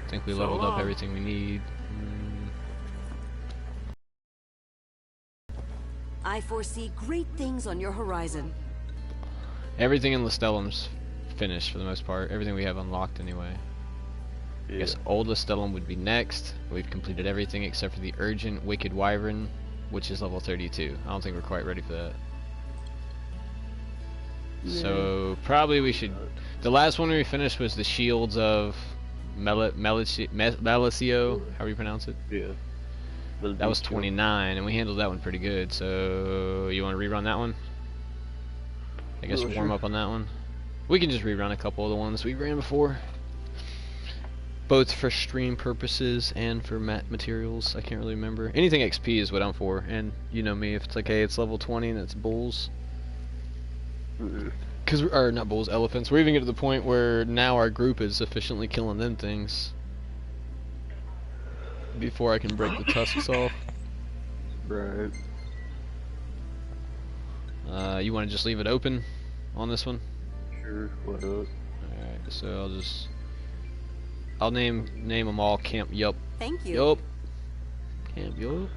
I think we leveled up everything we need. I foresee great things on your horizon. Everything in Lestellum's finished for the most part. Everything we have unlocked anyway. Yeah. I guess Old Lestellum would be next. We've completed everything except for the Urgent Wicked Wyvern, which is level 32. I don't think we're quite ready for that. Yeah. So probably we should. The last one we finished was the Shields of Melicio, however you pronounce it. Yeah. That was 29, and we handled that one pretty good. So you want to rerun that one? I guess warm up on that one. We can just rerun a couple of the ones we ran before, both for stream purposes and for materials. I can't really remember. Anything XP is what I'm for, and you know me. If it's like, hey, it's level 20 and it's bulls. Cause or not bulls, elephants. We're even getting to the point where now our group is efficiently killing them things before I can break the tusks off. Right. You want to just leave it open on this one? Sure. What up? Alright, so I'll name them all Camp Yup. Thank you. Yup. Camp Yup.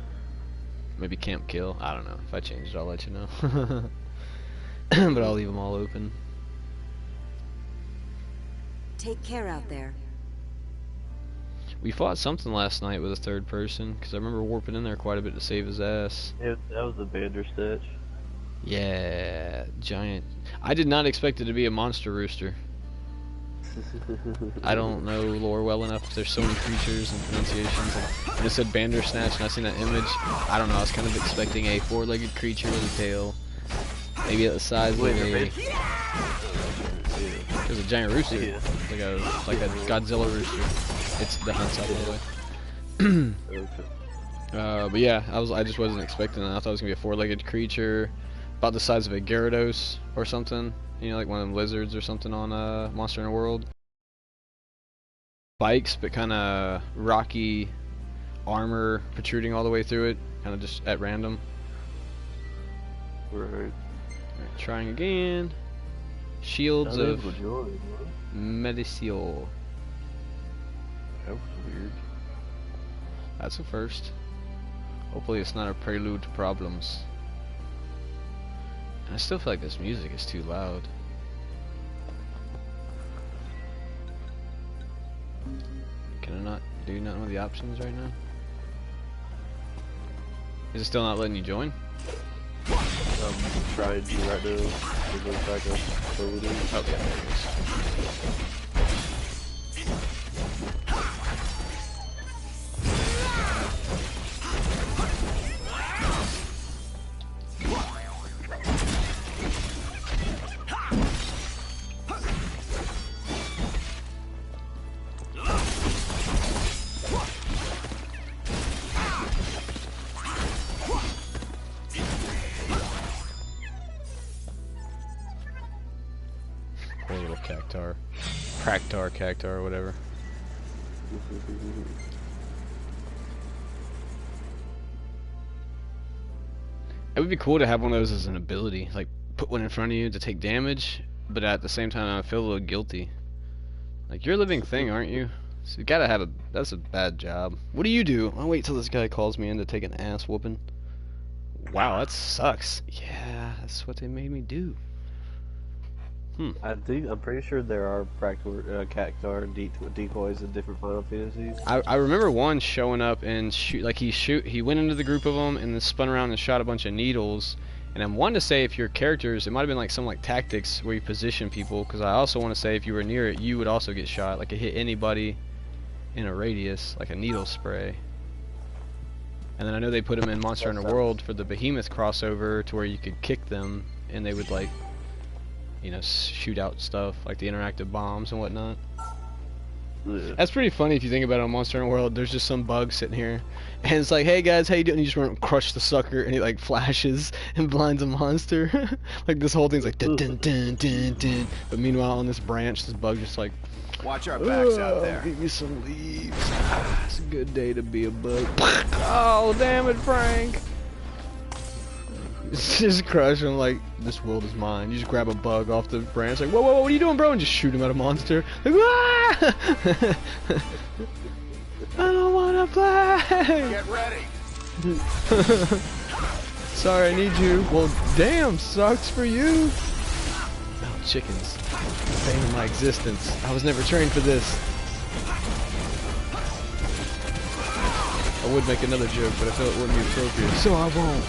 Maybe Camp Kill. I don't know. If I change it, I'll let you know. But I'll leave them all open. Take care out there. We fought something last night with a third person, because I remember warping in there quite a bit to save his ass. Yeah, that was the Bandersnatch. Yeah, giant. I did not expect it to be a monster rooster. I don't know lore well enough. There's so many creatures and pronunciations. And it said Bandersnatch, and I seen that image. I don't know. I was kind of expecting a four-legged creature with a tail, maybe at the size of a. It was a giant rooster, Yeah. like a Godzilla rooster. It's the hunt's out of the way. But yeah, I just wasn't expecting that. I thought it was gonna be a four-legged creature, about the size of a Gyarados or something. You know, like one of them lizards or something on Monster Hunter World. Spikes, but kind of rocky armor protruding all the way through it, kind of just at random. Right. Alright, trying again. Shields of Melicio. That was weird. That's a first. Hopefully it's not a prelude to problems. I still feel like this music is too loud. Can I not do none of the options right now? Is it still not letting you join? Trying to right now. It goes back up. Oh yeah, there it is. Poor little cactar, or whatever. It would be cool to have one of those as an ability, like put one in front of you to take damage, but at the same time I feel a little guilty. Like, you're a living thing, aren't you? So you gotta have that's a bad job. What do you do? I'll wait till this guy calls me in to take an ass whooping. Wow, that sucks. Yeah, that's what they made me do. I'm pretty sure there are cactar and decoys in different Final Fantasies. I remember one showing up and he went into the group of them and then spun around and shot a bunch of needles. And I'm wanting to say if your characters, it might have been like some like tactics where you position people, because I also want to say if you were near it, you would also get shot. Like it hit anybody in a radius, like a needle spray. And then I know they put them in Monster Hunter World for the Behemoth crossover to where you could kick them and they would like, you know, shoot out stuff like the interactive bombs and whatnot. Yeah. That's pretty funny if you think about it on Monster Hunter World. There's just some bug sitting here, and it's like, hey guys, how you doing? And you just run and crush the sucker, and he like flashes and blinds a monster. Like this whole thing's like dun dun dun dun dun. But meanwhile, on this branch, this bug just like, watch our backs out there. Give me some leaves. Ah, it's a good day to be a bug. Oh damn it, Frank! Just crush him like, this world is mine. You just grab a bug off the branch, like, whoa, whoa, whoa, what are you doing, bro? And just shoot him at a monster. Like, ah! I don't wanna play! Get ready! Sorry, I need you. Well, damn, sucks for you. Oh, chickens. Bane of my existence. I was never trained for this. I would make another joke, but I felt it wouldn't be appropriate, so I won't.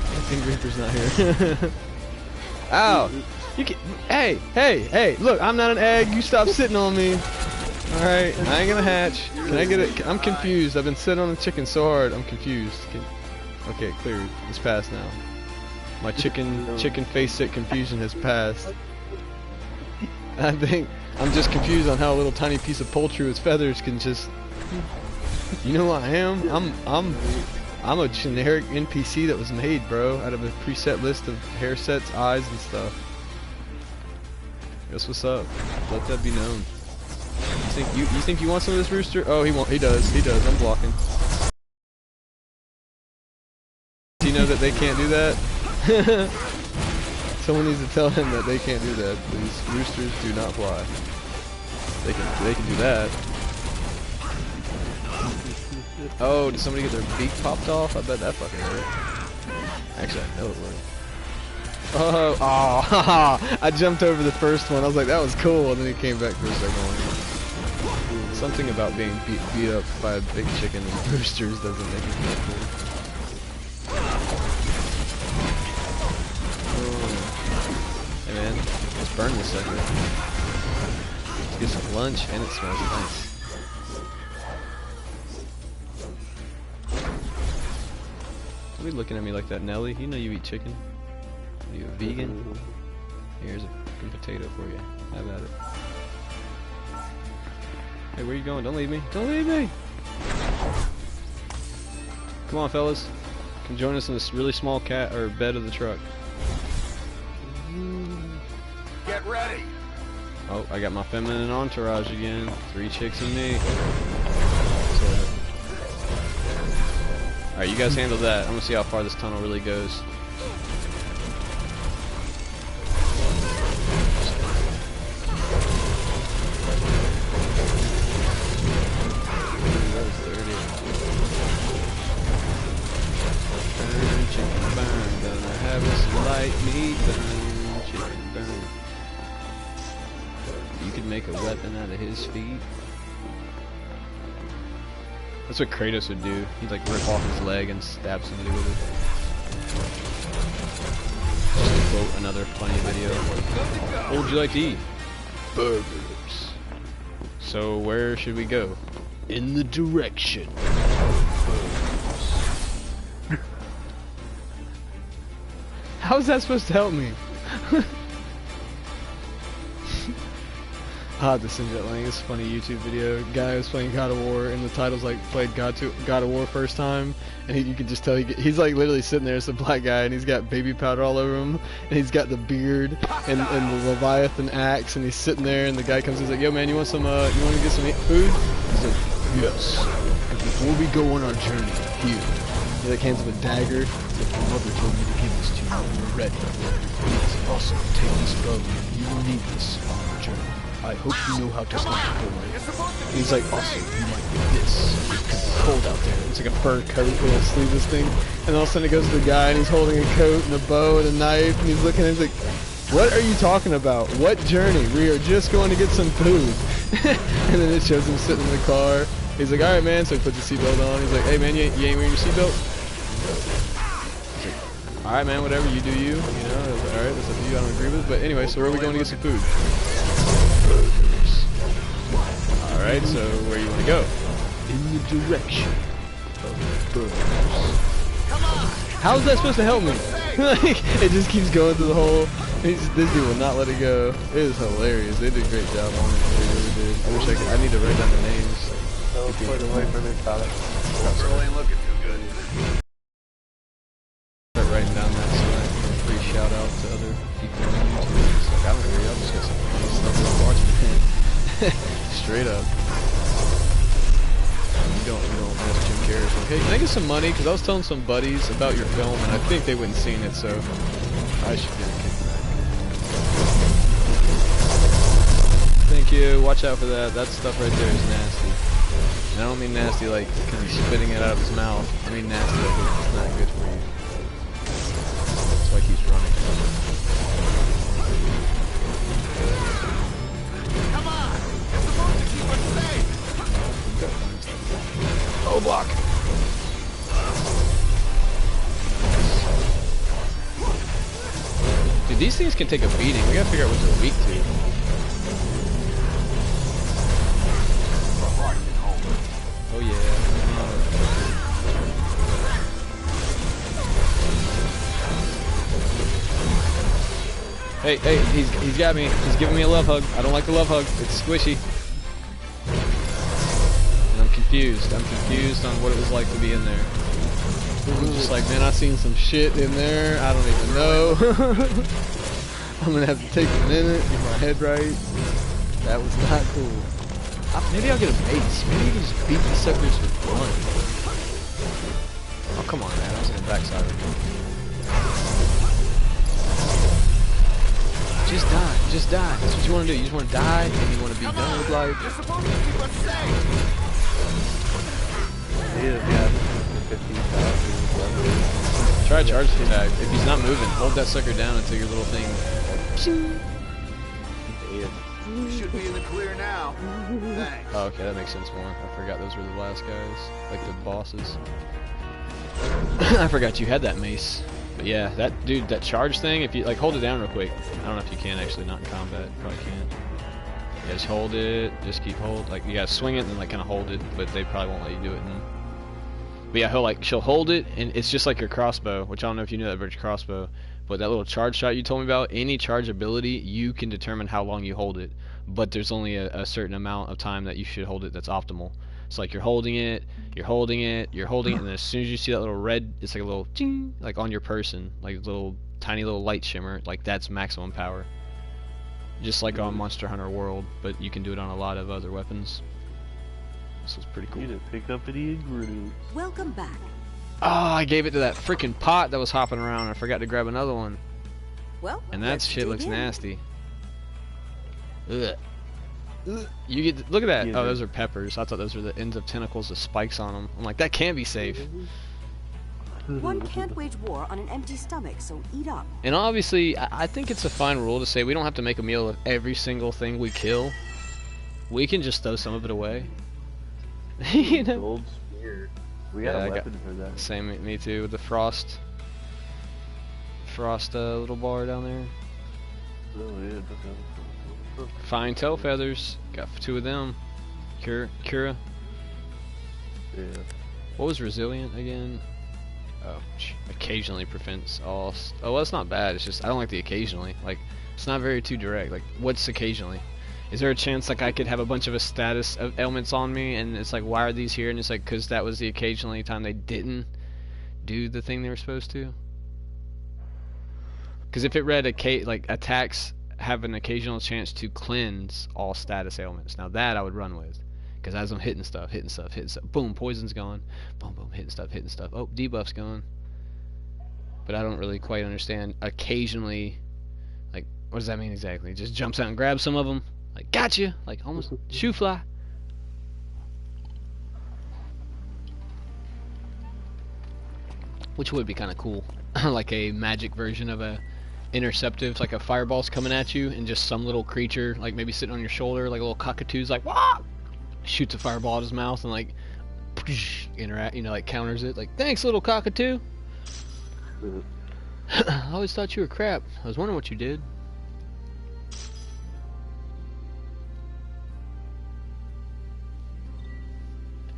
I think Reaper's not here. Ow! You can. Hey! Look, I'm not an egg. You stop sitting on me. All right, I ain't gonna hatch. Can I get it? I'm confused. I've been sitting on the chicken so hard. I'm confused. Okay, cleared. It's passed now. My chicken face sick confusion has passed. I think I'm just confused on how a little tiny piece of poultry with feathers can just. You know who I am? I'm a generic NPC that was made, bro, out of a preset list of hair sets, eyes, and stuff. That's what's up. Let that be known. You think you want some of this rooster? Oh, he won't. He does. I'm blocking. Do you know that they can't do that? Someone needs to tell him that they can't do that. These roosters do not fly. They can do that. Oh, did somebody get their beak popped off? I bet that fucking hurt. Actually, I know it would. Oh, haha! I jumped over the first one. I was like, that was cool, and then he came back for a second one. Something about being beat up by a big chicken and roosters doesn't make it feel cool. Hey man, let's burn this sucker. Let's get some lunch, and it smells nice. Don't be looking at me like that, Nelly. You know you eat chicken. Are you a vegan? Here's a fucking potato for you. Have at it. Hey, where you going? Don't leave me. Don't leave me! Come on, fellas. Come join us in this really small cat or bed of the truck. Get ready! Oh, I got my feminine entourage again. 3 chicks and me. Alright, you guys handle that. I'm gonna see how far this tunnel really goes. You could make a weapon out of his feet. That's what Kratos would do. He'd like rip off his leg and stab somebody with it. Just to quote another funny video. What would you like to eat? Burgers. So where should we go? In the direction of burgers. How is that supposed to help me? I'll have to send you that link. It's a funny YouTube video. Guy was playing God of War, and the title's like played God of War first time, and you can just tell he's like literally sitting there as a black guy, and he's got baby powder all over him, and he's got the beard and the Leviathan axe, and he's sitting there, and the guy comes in, he's like, "Yo man, you want to get some food?" He's like, "Yes." And before we go on our journey, here. He like hands him a dagger. He's like, "Your mother told me to give this to you when you're ready. Please also take this bow. You will need this on our journey. I hope you know how to hunt for it." He's like, "Also, you might get this. It's cold out there." It's like a fur coat with a sleeveless thing. And all of a sudden it goes to the guy, and he's holding a coat and a bow and a knife, and he's looking at him, he's like, "What are you talking about? What journey? We are just going to get some food." And then it shows him sitting in the car. He's like, "Alright man," so he puts his seatbelt on. He's like, "Hey man, you ain't wearing your seatbelt?" He's like, "Alright man, whatever, you do you." You know, I was like, "Alright, that's up to you, I don't agree with it." But anyway, so where are we going to get some food? Burgers. Alright, so where you want to go? In the direction of burgers. How's that supposed to help me? Like, it just keeps going through the whole. This dude will not let it go. It is hilarious. They did a great job on it. They really did. I wish I need to write down the names. Put away from their product. Really ain't looking too good. Start writing down that so I can give a free shout out to other people on YouTube. It's like, I don't agree. I'll just get some stuff with Marksman. Straight up. You don't ask Jim Carrey, like, hey, can I get some money? Because I was telling some buddies about your film, and I think they wouldn't seen it, so I should get a kickback. Thank you. Watch out for that. That stuff right there is nasty. And I don't mean nasty like because he's spitting it out of his mouth. I mean nasty like it's not good for you. That's why he keeps running. Come on! It's supposed to keep us safe! Oh, block. Dude, these things can take a beating. We gotta figure out what they're weak to. Oh yeah. Hey, he's got me. He's giving me a love hug. I don't like the love hug. It's squishy. And I'm confused. I'm confused on what it was like to be in there. I'm just like, man, I seen some shit in there. I don't even know. I'm gonna have to take a minute, get my head right. That was not cool. Maybe I'll get a base. Maybe you can just beat these suckers with one. Oh, come on, man. I was on the backside of it. Just die. Just die. That's what you want to do. You just want to die, and you want to be done with life. You're supposed to keep us safe! Yeah, 15,000. Try a charge attack. If he's not moving, hold that sucker down until your little thing... We should be in the clear now. Thanks. Oh, okay, that makes sense more. I forgot those were the last guys, like the bosses. I forgot you had that mace. But yeah, that dude, that charge thing, if you like hold it down real quick. I don't know if you can actually, not in combat. Probably can't. Yeah, just hold it, just keep hold. Like you gotta swing it and then like kind of hold it, but they probably won't let you do it then. But yeah, she'll hold it, and it's just like your crossbow, which I don't know if you know that about your crossbow. But that little charge shot you told me about, any charge ability, you can determine how long you hold it. But there's only a certain amount of time that you should hold it that's optimal. So like you're holding it, and then as soon as you see that little red, it's like a little ting, like on your person, like a little tiny little light shimmer, like that's maximum power. Just like on Monster Hunter World, but you can do it on a lot of other weapons. This was pretty cool. You didn't pick up any ingredients. Welcome back. Oh, I gave it to that freaking pot that was hopping around. I forgot to grab another one. Well, And that let's shit dig looks in. nasty. Ugh. You get look at that. Yeah, Oh, those are peppers. I thought those were the ends of tentacles with spikes on them. I'm like, that can be safe. One can't wage war on an empty stomach, so eat up. And obviously, I think it's a fine rule to say we don't have to make a meal of every single thing we kill. We can just throw some of it away. You know? Gold spear. We got Yeah, I a got- weapon for that. Same, me too. With the frost little bar down there. Oh, yeah, Fine tail feathers. Got 2 of them. Cura. yeah. What was resilient again? Oh, occasionally prevents all. Oh, well, that's not bad. It's just I don't like the occasionally. Like, it's not very too direct. Like, what's occasionally? Is there a chance like I could have a bunch of a status of ailments on me, and it's like, why are these here? And it's like, cause that was the occasionally time they didn't do the thing they were supposed to. Cause if it read like attacks have an occasional chance to cleanse all status ailments. Now that I would run with. Because as I'm hitting stuff, boom, poison's gone. Boom, boom, hitting stuff. Oh, debuff's gone. But I don't really quite understand. Occasionally, like, what does that mean exactly? Just jumps out and grabs some of them. Like, gotcha! Like, almost shoe fly. Which would be kind of cool. Like a magic version of a interceptive, like a fireball's coming at you, and just some little creature, like maybe sitting on your shoulder, like a little cockatoo's like, wah! Shoots a fireball at his mouth and like interact, you know, like counters it. Like, thanks, little cockatoo. I always thought you were crap. I was wondering what you did.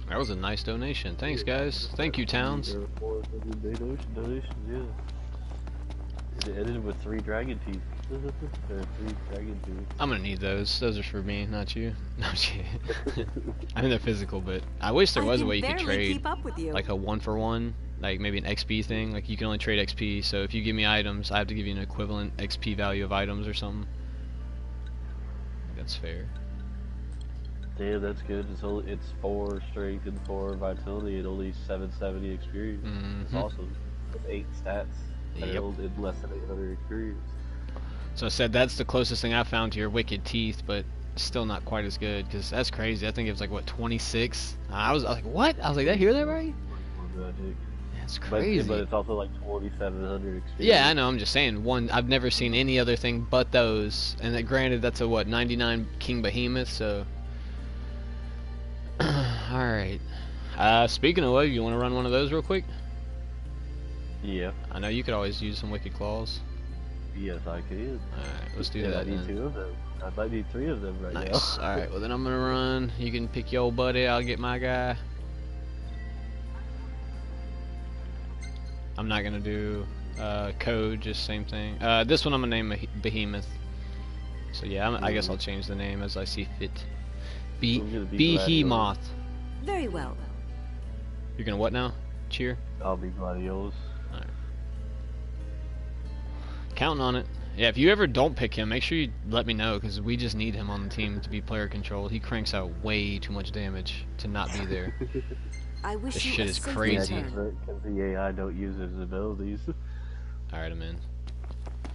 That was a nice donation. Thanks, guys. Thank you, Towns. Donations, yeah. It ended with 3 dragon teeth. 3 dragon teeth. I'm gonna need those. Those are for me, not you. No shit. I mean, they're physical, but I wish there was a way you could trade, Keep up with you. like a 1-for-1, like maybe an XP thing. Like you can only trade XP. So if you give me items, I have to give you an equivalent XP value of items or something. That's fair. Damn, that's good. It's 4 strength and 4 vitality and only 770 experience. It's awesome. With 8 stats. And less than 800 experience. So I said that's the closest thing I found to your Wicked Teeth, but still not quite as good, because that's crazy. I think it was like, what, 26? I was like, what? I was like, did I hear that right? That's crazy. But it's also like 2,700 experience. Yeah, I know. I'm just saying. I've never seen any other thing but those. And that, granted, that's a, what, 99 King Behemoth, so... Alright. Speaking of what, you want to run one of those real quick? Yeah. I know you could always use some Wicked Claws. Yes, I could. Alright, let's do that I need then. 2 of them. I might need 3 of them right now. Nice. Alright, well then I'm gonna run. You can pick your old buddy, I'll get my guy. I'm not gonna do code, just same thing. This one I'm gonna name Behemoth. So yeah, I guess I'll change the name as I see fit. Behemoth. Very well. You're gonna what now? Cheer? I'll be Gladiolus. Alright. Counting on it. Yeah, if you ever don't pick him, make sure you let me know, because we just need him on the team to be player controlled. He cranks out way too much damage to not be there. I wish This you shit a is safe crazy. return. Because the AI don't use his abilities. Alright, I'm in.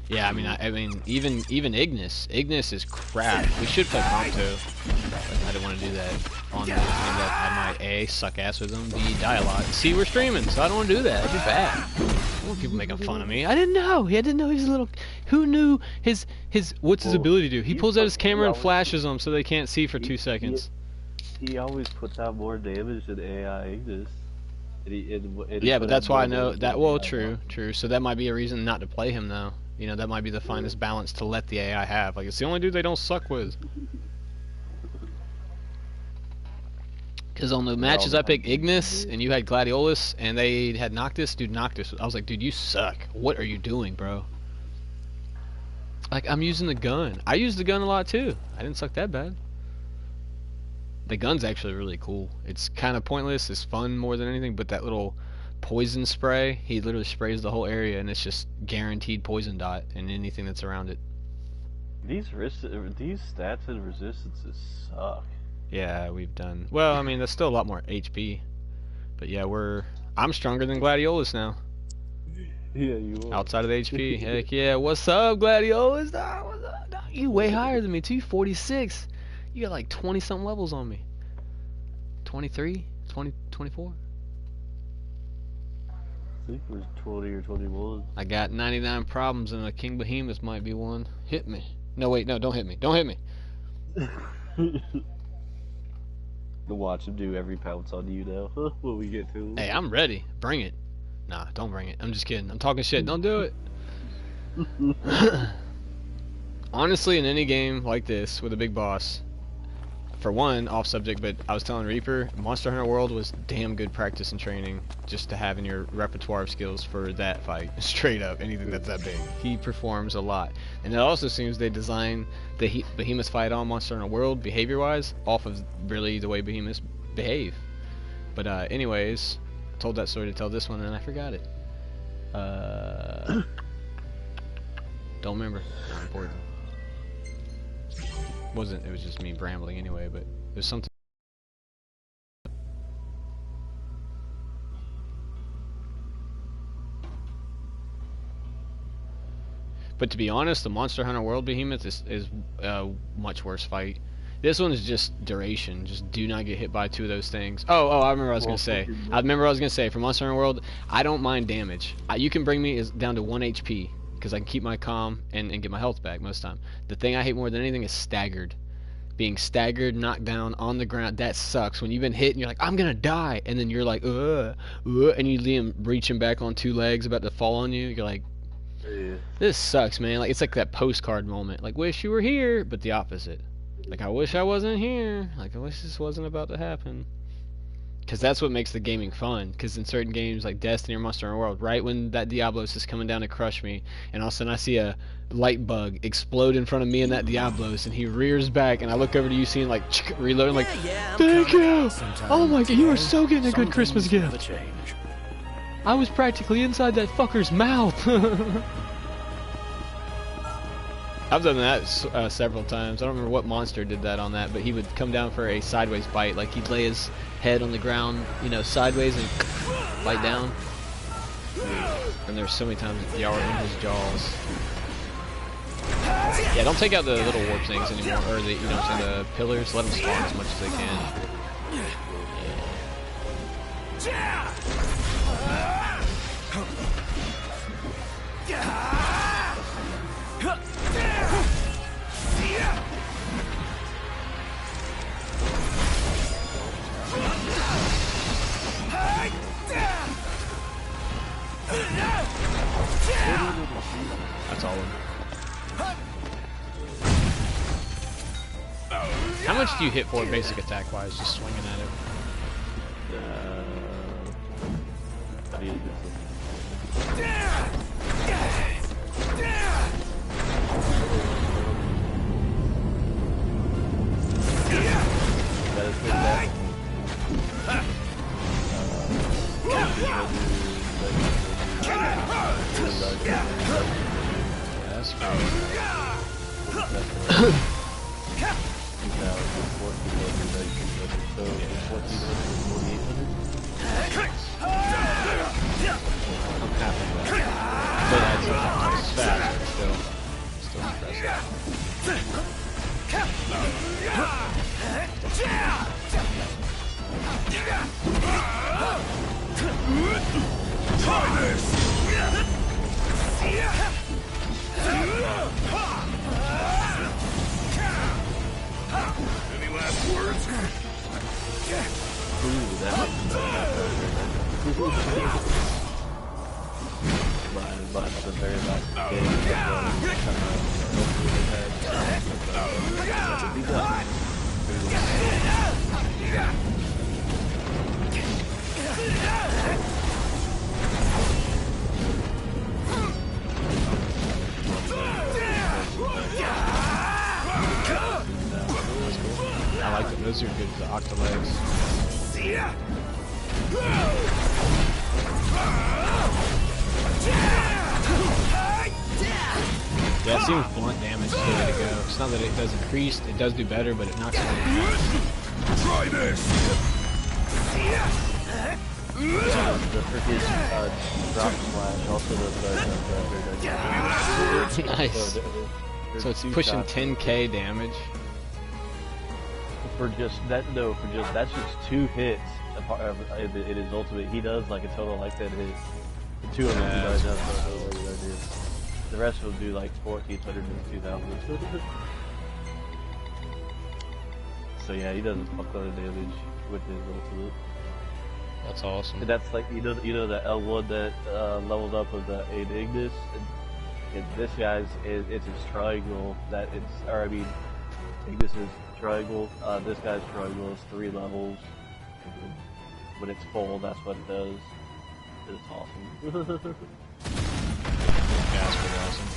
Yeah, I mean, even Ignis. Ignis is crap. We should play Prompto. I didn't want to do that on the game that I might A, suck ass with him, B, die a lot. C, we're streaming, so I don't want to do that. That'd be bad. I don't want people making fun of me. I didn't know. I didn't know he was a little... Who knew his what's his ability to do? He pulls out his camera and flashes them so they can't see for 2 seconds. He always puts out more damage than AI Ignis. Yeah, but that's why I know that. Well, true. So that might be a reason not to play him, though. You know, that might be the finest balance to let the AI have. Like, it's the only dude they don't suck with. Because on the matches I picked Ignis, and you had Gladiolus, and they had Noctis, dude, Noctis, I was like, dude, you suck. What are you doing, bro? Like, I'm using the gun. I use the gun a lot, too. I didn't suck that bad. The gun's actually really cool. It's kind of pointless. It's fun more than anything, but that little poison spray, he literally sprays the whole area, and it's just guaranteed poison dot and anything that's around it. These stats and resistances suck. Yeah, we've done well. I mean, that's still a lot more HP, but yeah, I'm stronger than Gladiolus now. Yeah, you are. Outside of the HP. Heck yeah, what's up, Gladiolus? What's up? You way higher than me too. 46. You got like 20 something levels on me. 23, 20, 24. I think it was 20 or 21. I got 99 problems, and a King Behemoth might be one. Hit me. No, wait, no, don't hit me. Don't hit me. To watch him do every pounce on you now when we get to him. Hey, I'm ready. Bring it. Nah, don't bring it. I'm just kidding. I'm talking shit. Don't do it. Honestly, in any game like this with a big boss, for one, off subject, but I was telling Reaper, Monster Hunter World was damn good practice and training just to have in your repertoire of skills for that fight. Straight up, anything that's that big. He performs a lot. And it also seems they designed the Behemoth fight on Monster Hunter World, behavior-wise, off of really the way Behemoths behave. But anyways, I told that story to tell this one, and I forgot it. Don't remember. Not important. It was just me rambling anyway, but there's something. But to be honest, the Monster Hunter World Behemoth is a much worse fight. This one is just duration. Just do not get hit by 2 of those things. Oh, I remember what I was gonna say. For Monster Hunter World, I don't mind damage. You can bring me down to 1 HP. Because I can keep my calm and get my health back most of the time. The thing I hate more than anything is staggered. Being staggered, knocked down, on the ground, that sucks. When you've been hit and you're like, I'm gonna die, and then you're like, and you see him reaching back on 2 legs about to fall on you, you're like, this sucks, man. Like, it's like that postcard moment. Like, wish you were here, but the opposite. Like, I wish I wasn't here. Like, I wish this wasn't about to happen. Because that's what makes the gaming fun. Because in certain games like Destiny or Monster Hunter World, right when that Diablos is coming down to crush me, and all of a sudden I see a light bug explode in front of me and that Diablos, and he rears back, and I look over to you seeing like reloading, like, thank you! Oh my god, you are so getting a good Christmas gift. I was practically inside that fucker's mouth. I've done that several times. I don't remember what monster did that on that, but he would come down for a sideways bite. Like he'd lay his head on the ground, you know, sideways and bite down. And there's so many times y'all are in his jaws. Yeah, don't take out the little warp things anymore, or the, you know what I'm saying, the pillars. Let them spawn as much as they can. That's all of them. How much do you hit for basic attack wise, just swinging at it? That's I'm happy with that. But that's fast, but still impressive. Try this! Any last words? But the very last I like them. Those are good for the octalegs. Yeah, it seems blunt damage is the way to go. It's not that it does increase, it does do better, but it knocks it down. Try this! the freaking drop slash also does Nice. So it's pushing 10k damage. For just that, no, for just that's just 2 hits. It is ultimate. He does like a total like that hit. The 2 of them he does a regular hit. The rest will do like 1,400 and 2,000. So yeah, he does a fuckload of damage with his ultimate. That's awesome. And that's like you know the L1 that levels up with the Ignis. And this guy's it's his triangle that it's, or I mean, Ignis is triangle. This guy's triangle is 3 levels. When it's full, that's what it does. It's awesome. That's pretty awesome.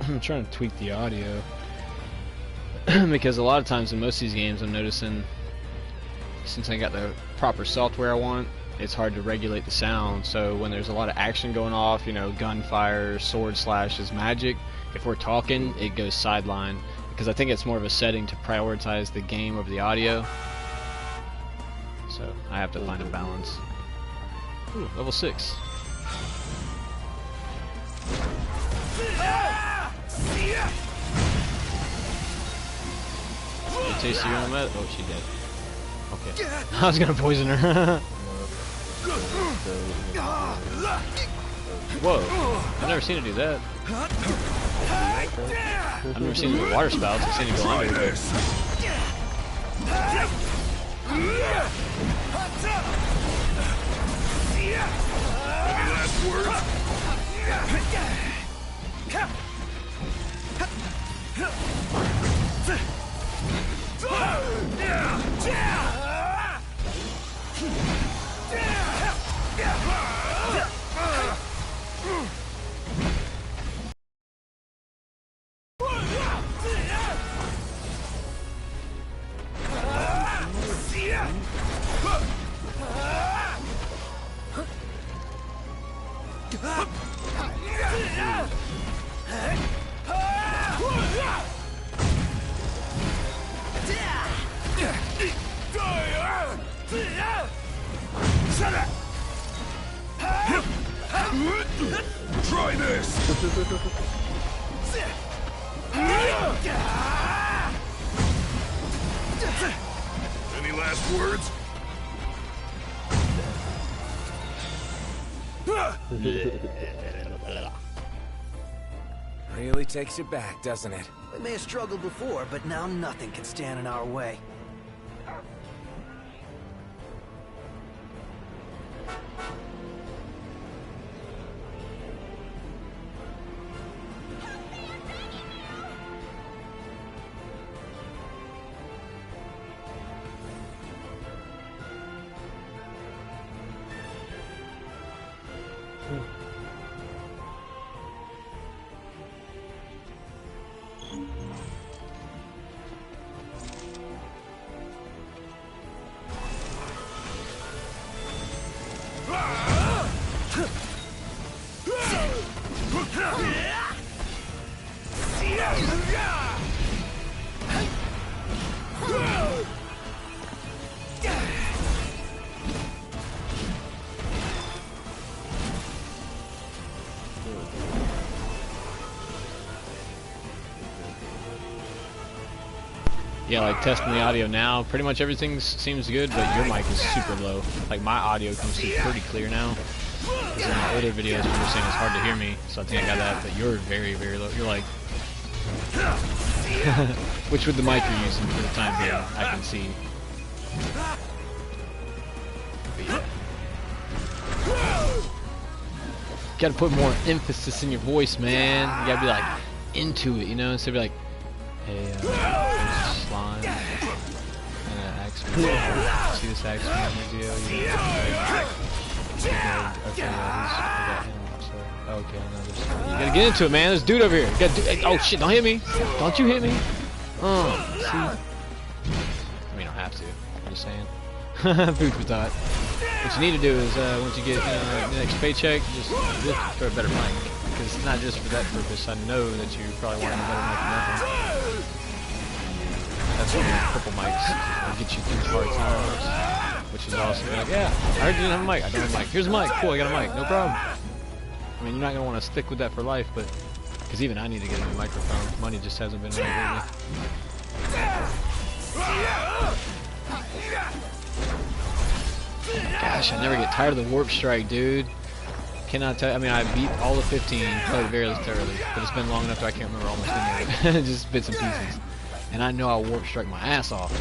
I'm trying to tweak the audio because a lot of times in most of these games I'm noticing, since I got the proper software I want, it's hard to regulate the sound. So when there's a lot of action going off, you know, gunfire, sword slashes, magic, if we're talking, it goes sideline, because I think it's more of a setting to prioritize the game over the audio. So I have to find a balance. Ooh, level 6. You taste your own med? Oh, she dead. Okay. I was gonna poison her. Whoa. I've never seen her do that. I've never seen her do water spouts. I've seen her go under. But... Any last words? Try this! Any last words? Really takes you back, doesn't it? We may have struggled before, but now nothing can stand in our way. Yeah, like testing the audio now, pretty much everything seems good, but your mic is super low. Like my audio comes through pretty clear now. Because in my older videos you were saying it's hard to hear me, so I think I got that, but you're very, very low. You're like... Which with the mic you're using for the time being, I can see. You gotta put more emphasis in your voice, man. You gotta be like, into it, you know? Instead of be like, hey, there's slime. And Axeman. See this Axeman video? Okay, yeah, I got him. So, okay, no, you gotta get into it, man. There's a dude over here. You gotta oh shit, don't hit me. Don't you hit me. See? I mean, you don't have to. I'm just saying. Food for thought. What you need to do is, once you get the next paycheck, just look for a better mic. Because it's not just for that purpose. I know that you probably want a better mic than that one. That's one of the purple mics. It'll get you through hard times, which is awesome. You're like, yeah, I heard you didn't have a mic. I don't have a mic. Here's a mic. Cool, I got a mic. No problem. I mean, you're not going to want to stick with that for life, but... Because even I need to get a new microphone. Money just hasn't been right lately. Gosh, I never get tired of the warp strike, dude. Cannot tell. I mean, I beat all the 15, played very thoroughly, but it's been long enough that I can't remember almost any of it. Just bits and pieces. And I know I warp strike my ass off,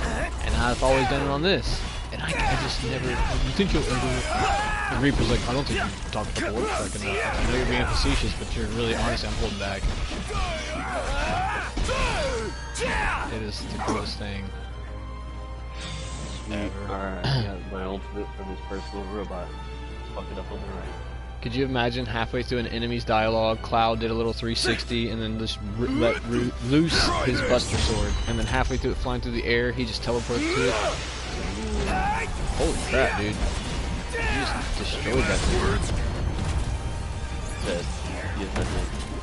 and I've always done it on this. And I just never. You think you'll ever? The Reaper's like, I don't think you talked about the warp strike enough. I know you're being facetious, but you're really honestly, I'm holding back. It is the coolest thing ever. Alright, I got my ultimate for this first little robot. Fuck it up on the right. Could you imagine halfway through an enemy's dialogue, Cloud did a little 360 and then just let loose his Buster Sword, and then halfway through it flying through the air, he just teleported to it. Holy crap, dude. You just destroyed that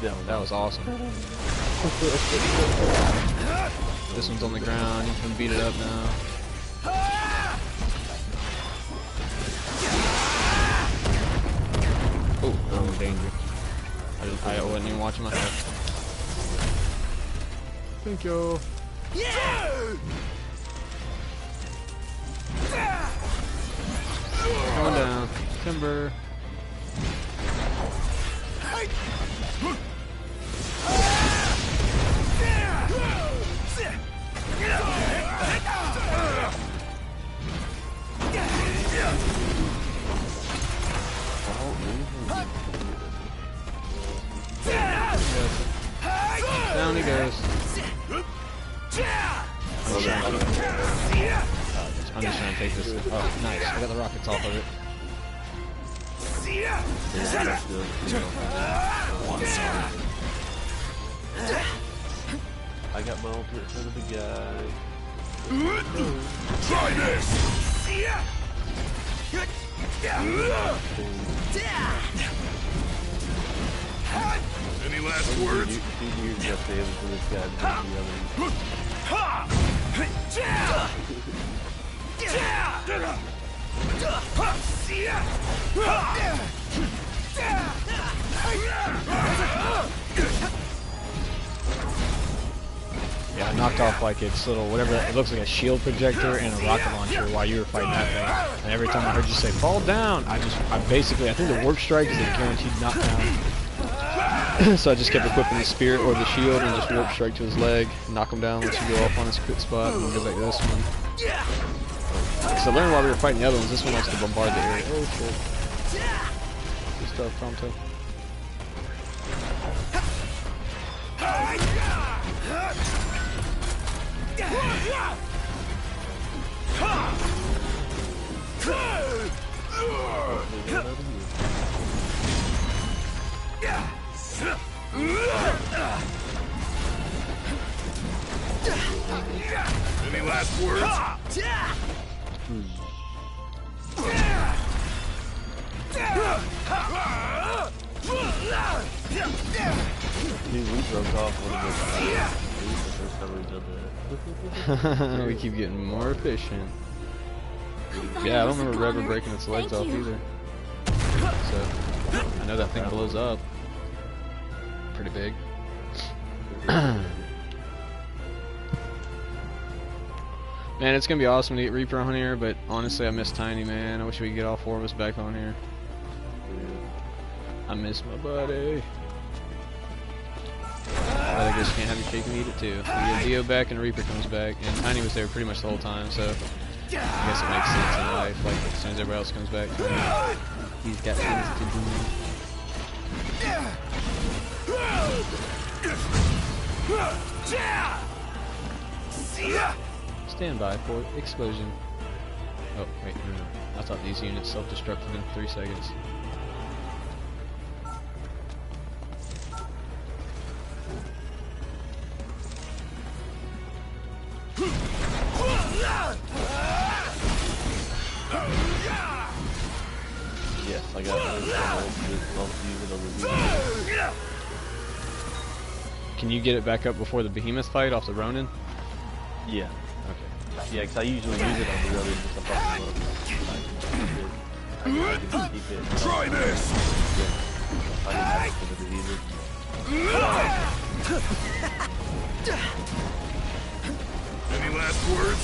thing. That was awesome. This one's on the ground, you can beat it up now. Oh, I'm in danger. I wasn't even watching my head. Thank you. Going down. Timber. Down he goes. I'm just trying to take this. Oh, nice. I got the rockets off of it. I got my ultimate for the guy. Try this! Any last words? You just able for this guy to do the Yeah, I knocked off like its little whatever. It looks like a shield projector and a rocket launcher while you were fighting that thing. And every time I heard you say "fall down," I basically I think the warp strike is a guaranteed knockdown. So I just kept equipping the spirit or the shield and just warp strike to his leg, knock him down, let you go off on his crit spot, and we'll go back to this one. So I learned while we were fighting the other ones, this one likes to bombard the area. Oh shit. Good stuff, Prompto. Any last words? we broke off a little bit. We keep getting more efficient. Yeah, I don't remember ever breaking its legs off either. So, I know that thing blows up. Pretty big. Man, it's gonna be awesome to get Reaper on here, but honestly I miss Tiny, man. I wish we could get all four of us back on here. I miss my buddy. But I guess you can't have your cake and eat it too. We get Dio back and Reaper comes back, and Tiny was there pretty much the whole time, so I guess it makes sense in life. Like as soon as everybody else comes back, he's got things to do. Stand by for explosion. Oh, wait, no. I thought these units self-destructed in 3 seconds. Yes, I got it. Can you get it back up before the behemoth fight off the Ronin? Yeah. Okay. Yeah, because I usually use it on the other just a fucking keep it. Try this! I can have it for the behemoth. Any last words?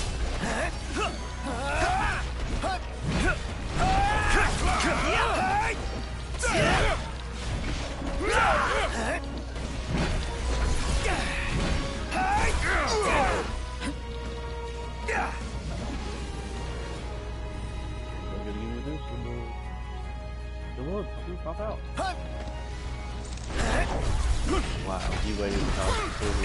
Come on, pop out. Wow, he waited until before he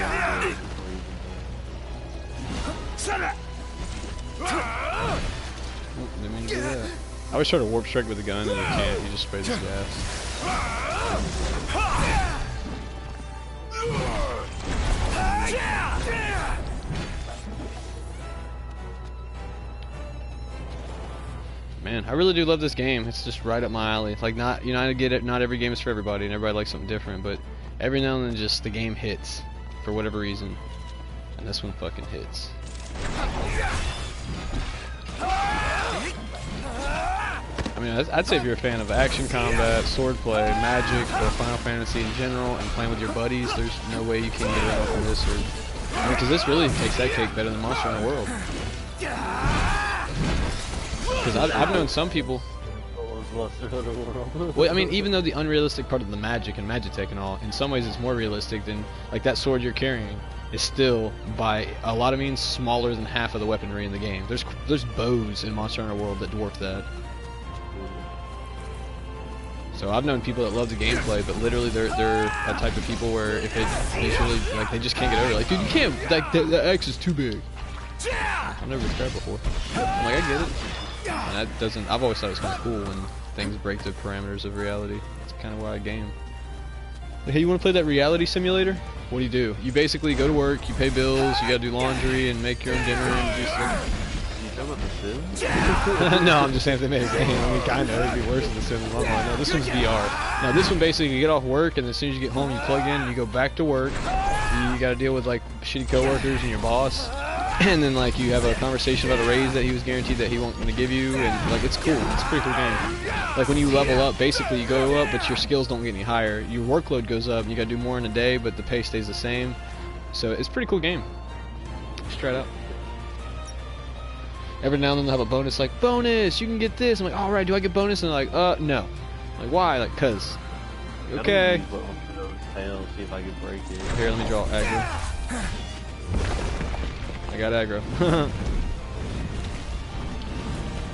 Didn't mean to do that. I always try to warp strike with a gun and you can't, you just spray this gas. Man, I really do love this game. It's just right up my alley. Like, I get it. Not every game is for everybody, and everybody likes something different. But every now and then, just the game hits for whatever reason, and this one fucking hits. I mean, I'd say if you're a fan of action combat, swordplay, magic, or Final Fantasy in general, and playing with your buddies, there's no way you can get around from this or Because this really takes that cake better than Monster Hunter World. Because I've known some people. Well, I mean, even though the unrealistic part of the magic and Magitech and all, in some ways it's more realistic than, like, that sword you're carrying is still, by a lot of means, smaller than half of the weaponry in the game. There's bows in Monster Hunter World that dwarf that. So I've known people that love the gameplay, but literally they're a type of people where if it visually, like, they just can't get over it. Like, dude, you can't, like, the X is too big. I've never tried before. I'm like, I get it. And that doesn't, I've always thought it was kind of cool when things break the parameters of reality. That's kind of why I game. Hey, you want to play that reality simulator? What do? You basically go to work, you pay bills, you gotta do laundry and make your own dinner and do stuff. No, I'm just saying if they made a game, I mean, kind of, it'd be worse than The Sims. No, this one's VR. Now, this one basically, you get off work, and as soon as you get home, you plug in, and you go back to work. You gotta deal with, like, shitty coworkers and your boss. And then, like, you have a conversation about a raise that he was guaranteed that he won't gonna give you, and, like, it's cool. It's a pretty cool game. Like, when you level up, basically, you go up, but your skills don't get any higher. Your workload goes up, and you gotta do more in a day, but the pay stays the same. So, it's a pretty cool game. Just try it out. Every now and then they'll have a bonus, like, bonus, you can get this. I'm like, alright, do I get bonus? And they're like, no. I'm like, why? Like, cause. Okay. See if I can break it. Here, let me draw aggro. I got aggro.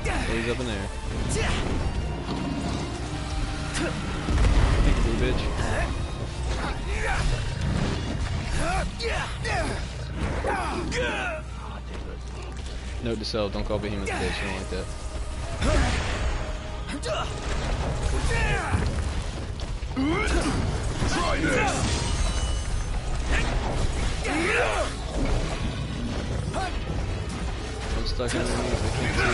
He's up in there. Peekaboo, bitch. Note to self, don't call Behemoth a bitch, I don't like that. Try this. I'm stuck in underneath, I can't see.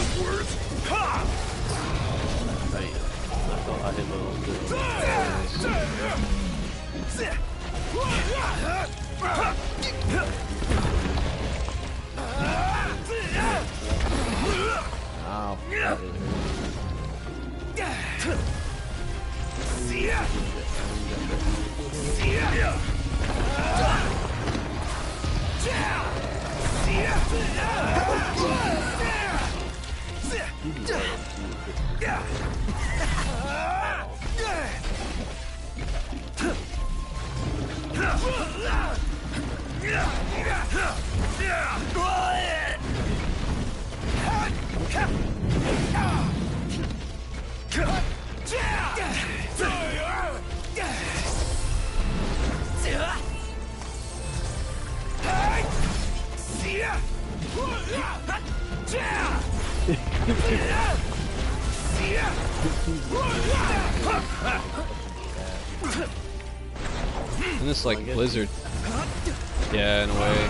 I hit my Ow. And this, like, blizzard. Yeah, in a way.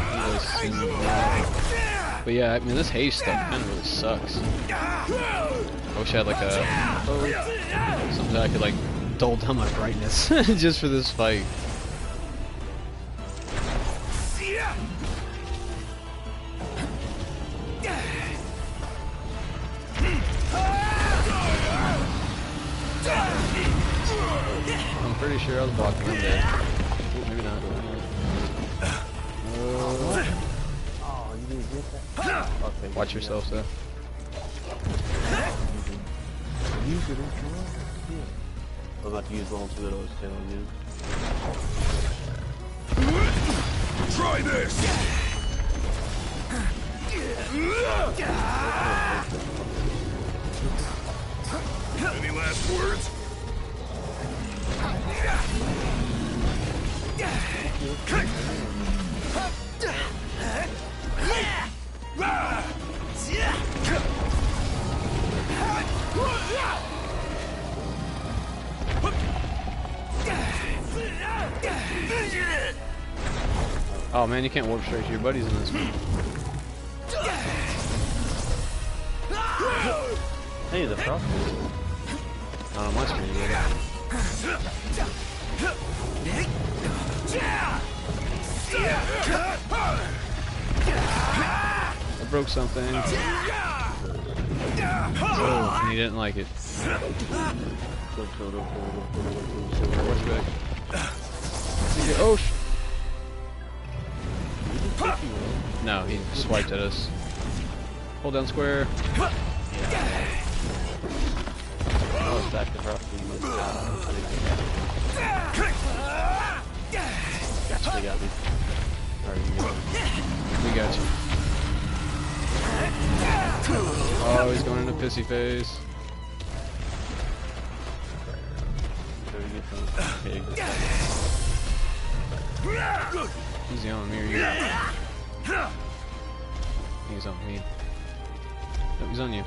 But yeah, I mean, this haze stuff kind of really sucks. I wish I had, like, something that I could, like, dull down my brightness just for this fight. I'm pretty sure I was blocking him dead. Ooh, maybe not. Okay, watch yourself, though. I'm about to use one two of those telling you. Try this. Any last words? Oh man, you can't warp straight to your buddies in this one. Hey, the frost. Not on my screen again. I broke something. Oh, and he didn't like it. Watch back. Oh, No, he swiped at us. Hold down square. Oh, it's back across the They got me. Alright, you got me. We got you. Oh, he's going into pissy face. So we get some pigs. Easy on me, or you? He's on me. No, he's on you.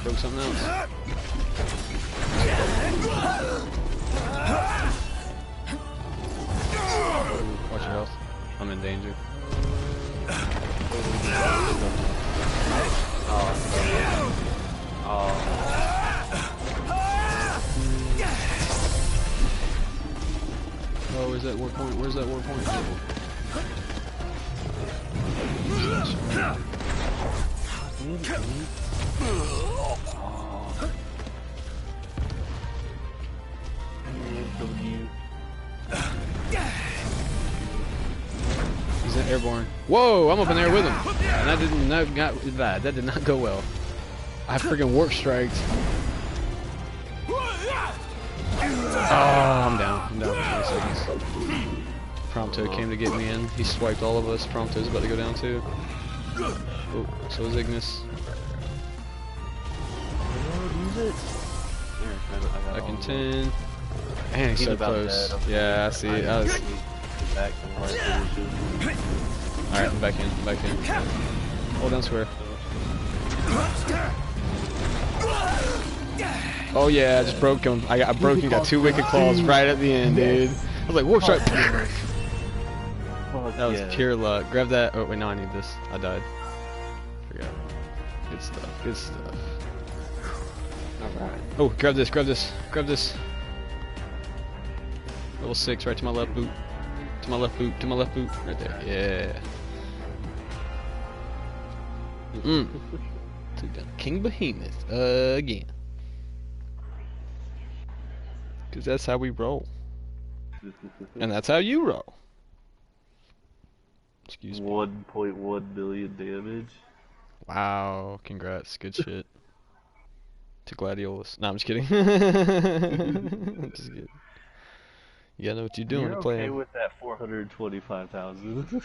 Broke something else. Watch your health. I'm in danger. Oh, where's that war point? Where's that war point? He's an airborne. Whoa! I'm up in there with him, and that did not go well. I freaking warp striked. Oh, I'm down. I'm down for 20 seconds. Prompto came to get me in. He swiped all of us. Prompto's about to go down too. Oh, so is Ignis. Back in 10. Man, he's so close. Yeah, I see. Alright, I'm back in. I'm back in. Hold down square. Oh yeah, I just broke him. I broke him. Got 2 wicked claws right at the end, dude. I was like, warp strike. That was pure luck. Grab that. Oh wait, no, I need this. I died. Forgot. Good stuff. Good stuff. Alright. Oh, grab this. Grab this. Grab this. Level 6, right to my left boot. To my left boot. To my left boot. Right there. Yeah. Took down King Behemoth again. Because that's how we roll. And that's how you roll. Excuse me. 1.1 million damage. Wow, congrats. Good shit. To Gladiolus. No, I'm just kidding. I'm just kidding. You gotta know what you're doing to play. Okay with that 425,000.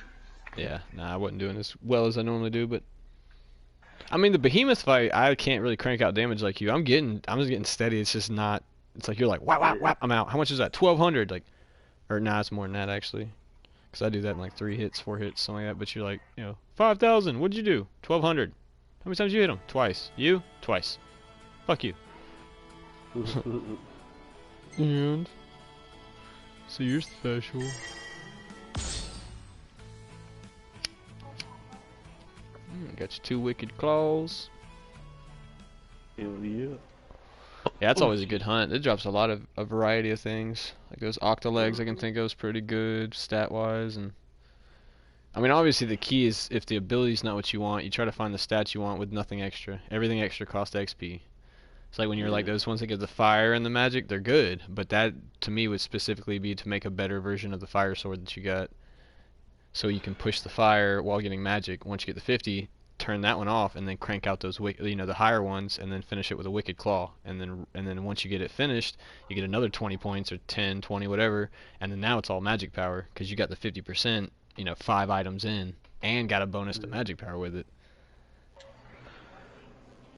Yeah, nah, I wasn't doing as well as I normally do, but I mean the Behemoth fight, I can't really crank out damage like you. I'm just getting steady. It's just not. It's like you're like whap whap whap. I'm out. How much is that? 1,200. Like, or nah, it's more than that actually. Cause I do that in like 3 hits, 4 hits, something like that. But you're like, 5,000. What'd you do? 1,200. How many times you hit him? Twice. You? Twice. Fuck you. And so you're special. Got your 2 wicked claws. Hell yeah. Yeah, that's always a good hunt. It drops a variety of things. Like those octalegs I can think of is pretty good stat wise, and I mean obviously the key is if the ability's not what you want, you try to find the stats you want with nothing extra. Everything extra costs XP. It's like when you're like those ones that give the fire and the magic, they're good, but that to me would specifically be to make a better version of the fire sword that you got. So you can push the fire while getting magic. Once you get the 50, turn that one off and then crank out those the higher ones and then finish it with a wicked claw. And then once you get it finished, you get another 20 points or 10, 20, whatever, and then now it's all magic power because you got the 50%, 5 items in and got a bonus to magic power with it.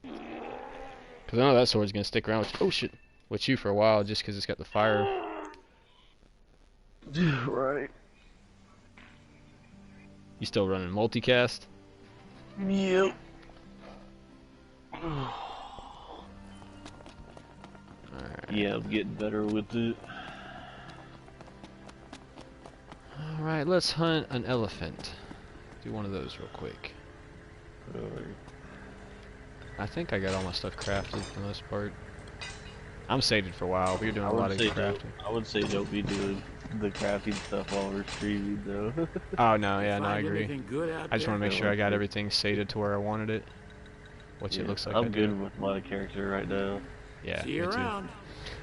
Because I know that sword's going to stick around with you for a while just because it's got the fire. Right. You still running multicast? Yep. Alright. Yeah, I'm getting better with it. Alright, let's hunt an elephant. Do one of those real quick. Alright. I think I got all my stuff crafted for the most part. I'm sated for a while. We're doing a lot of crafting. I would say don't be doing the crafting stuff while we're streaming, though. Oh no, yeah, no, I agree. I just want to make sure I got everything sated to where I wanted it. Which it looks like I'm good with my character right now. Yeah, See you around.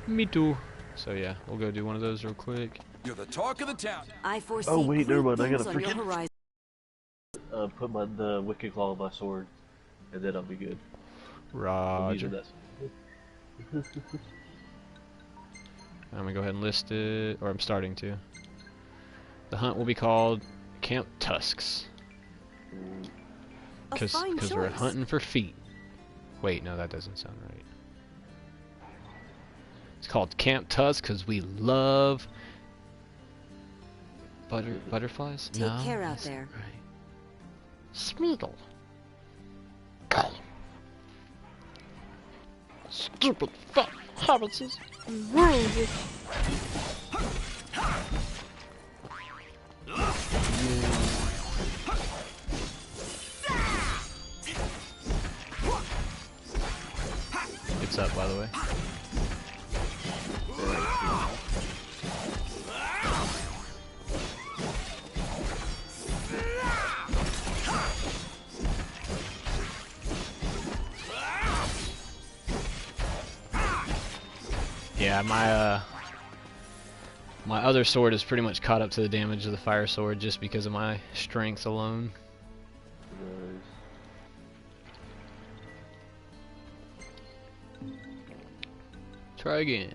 Me too. So yeah, we'll go do one of those real quick. You're the talk of the town. I foresee Oh wait, never great mind. I things gotta on your freaking horizon. put the wicked claw on my sword, and then I'll be good. I'm using Roger. that. I'm gonna go ahead and list it, or I'm starting to. The hunt will be called Camp Tusks. A fine Because we're choice. hunting for feet. Wait, no, that doesn't sound right. It's called Camp Tusk because we love butterflies. Take no, care out that's there. not right. Smeagol. Stupid fat hobbitses. It's up, by the way. Yeah, my other sword is pretty much caught up to the damage of the fire sword just because of my strength alone. Try again.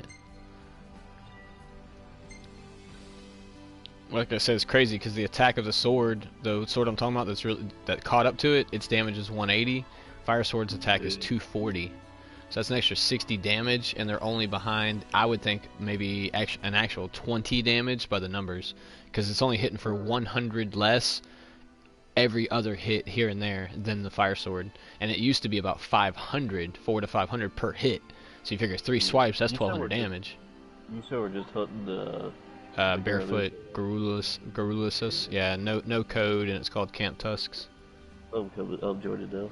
Like I said, it's crazy because the attack of the sword, the sword I'm talking about that caught up to it, its damage is 180. Fire sword's attack is 240. So that's an extra 60 damage, and they're only behind, I would think, maybe an actual 20 damage by the numbers, because it's only hitting for 100 less every other hit here and there than the fire sword, and it used to be about 400 to 500 per hit. So you figure 3 swipes, that's 1200 damage. You said we're just hunting the Barefoot Garrulasus. Yeah, no code, and it's called Camp Tusks. I'm joining now.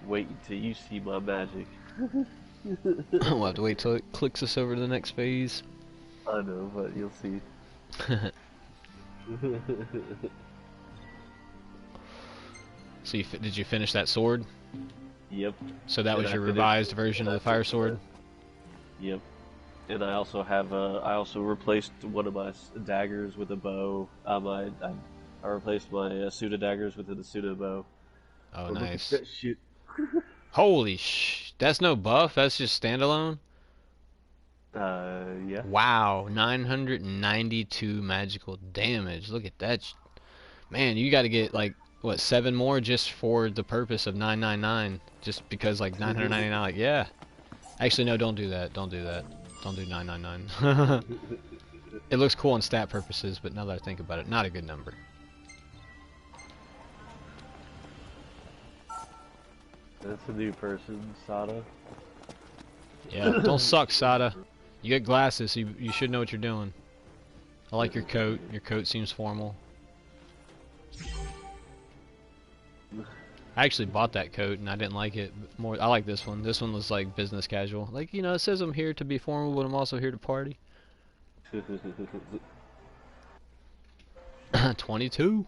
Wait until you see my magic. We'll have to wait till it clicks us over to the next phase. I know, but you'll see. So did you finish that sword? Yep. So that was And your I finished- revised version of the fire sword? Yep. And I also have I also replaced one of my daggers with a bow. I replaced my pseudo daggers with a pseudo bow. Oh, Look at nice. that shit. Holy that's no buff, that's just standalone? Yeah. Wow, 992 magical damage. Look at that. Man, you gotta get, like, what, 7 more just for the purpose of 999? Just because, like, 999, like, yeah. Actually, no, don't do that. Don't do that. Don't do 999. It looks cool on stat purposes, but now that I think about it, not a good number. That's a new person, Sada. Yeah, don't suck, Sada. You get glasses, so you should know what you're doing. I like your coat. Your coat seems formal. I actually bought that coat and I didn't like it. I like this one. This one was like business casual. Like, you know, it says I'm here to be formal, but I'm also here to party. 22?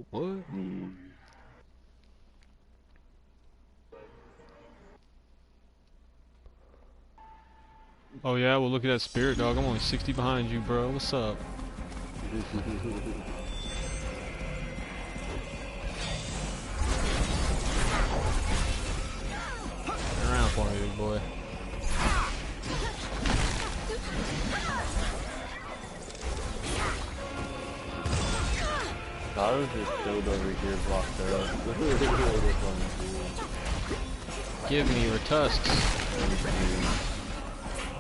What? Oh yeah, well look at that spirit dog. I'm only 60 behind you, bro. What's up? Turn around for me, big boy. Sada's just chilled over here, blocked her. Give me your tusks.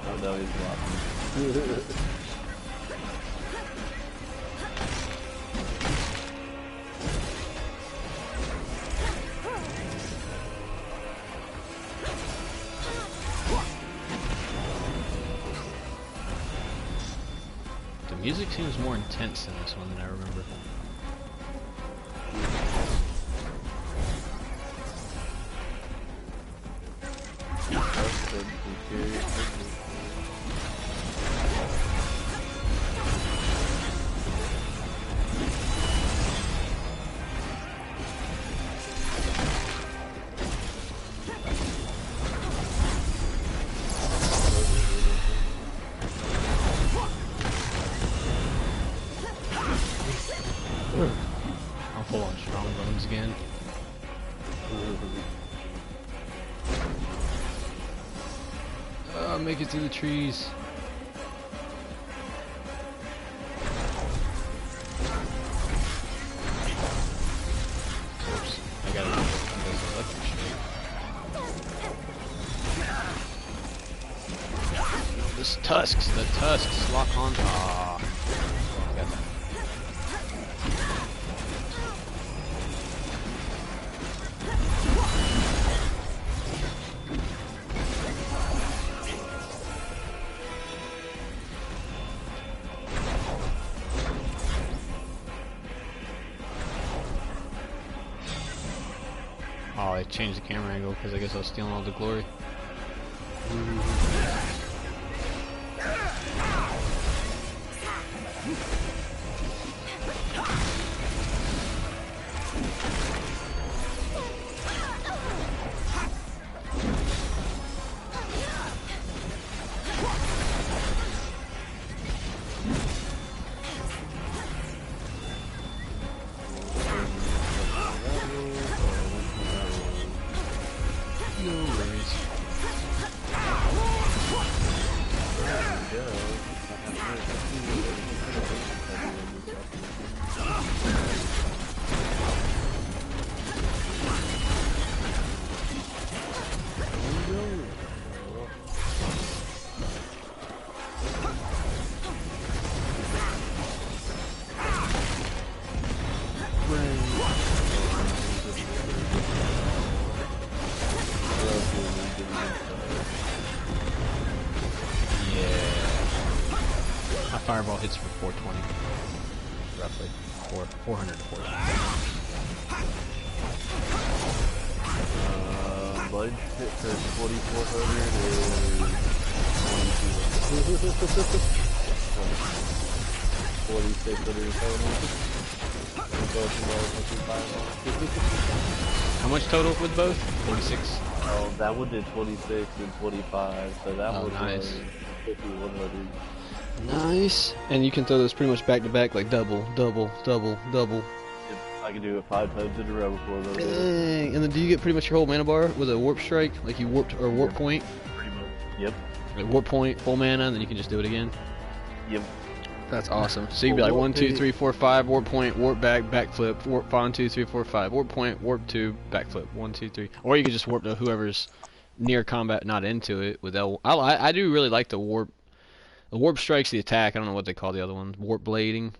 Oh no, he's blocking. The music seems more intense in this one than I remember. woods again. Make it through the trees. Oops, I got it. Electric streak. This tusks, the tusks lock on. Ah, got that. Oh, I changed the camera angle because I guess I was stealing all the glory. Fireball hits for 420, roughly 440. Budge hit for 4,400 4,600. How much total with both? 46. Oh, that one did 26 and 25, so that one nice. was 5,100. Nice. And you can throw those pretty much back to back, like double, double, double, double. I can do it 5 times in a row before those. Dang. And then do you get pretty much your whole mana bar with a warp strike? Like you warped or warp point? Pretty much. Yep. Like warp point, full mana, and then you can just do it again? Yep. That's awesome. So you'd be like 1, 2, 3, 4, 5, warp point, warp back, backflip, warp 1, 2, 3, 4, 5, warp point, warp 2, backflip, 1, 2, 3. Or you could just warp to whoever's near combat, not into it. With L. I do really like the warp. The warp strike's the attack. I don't know what they call the other one. Warp blading.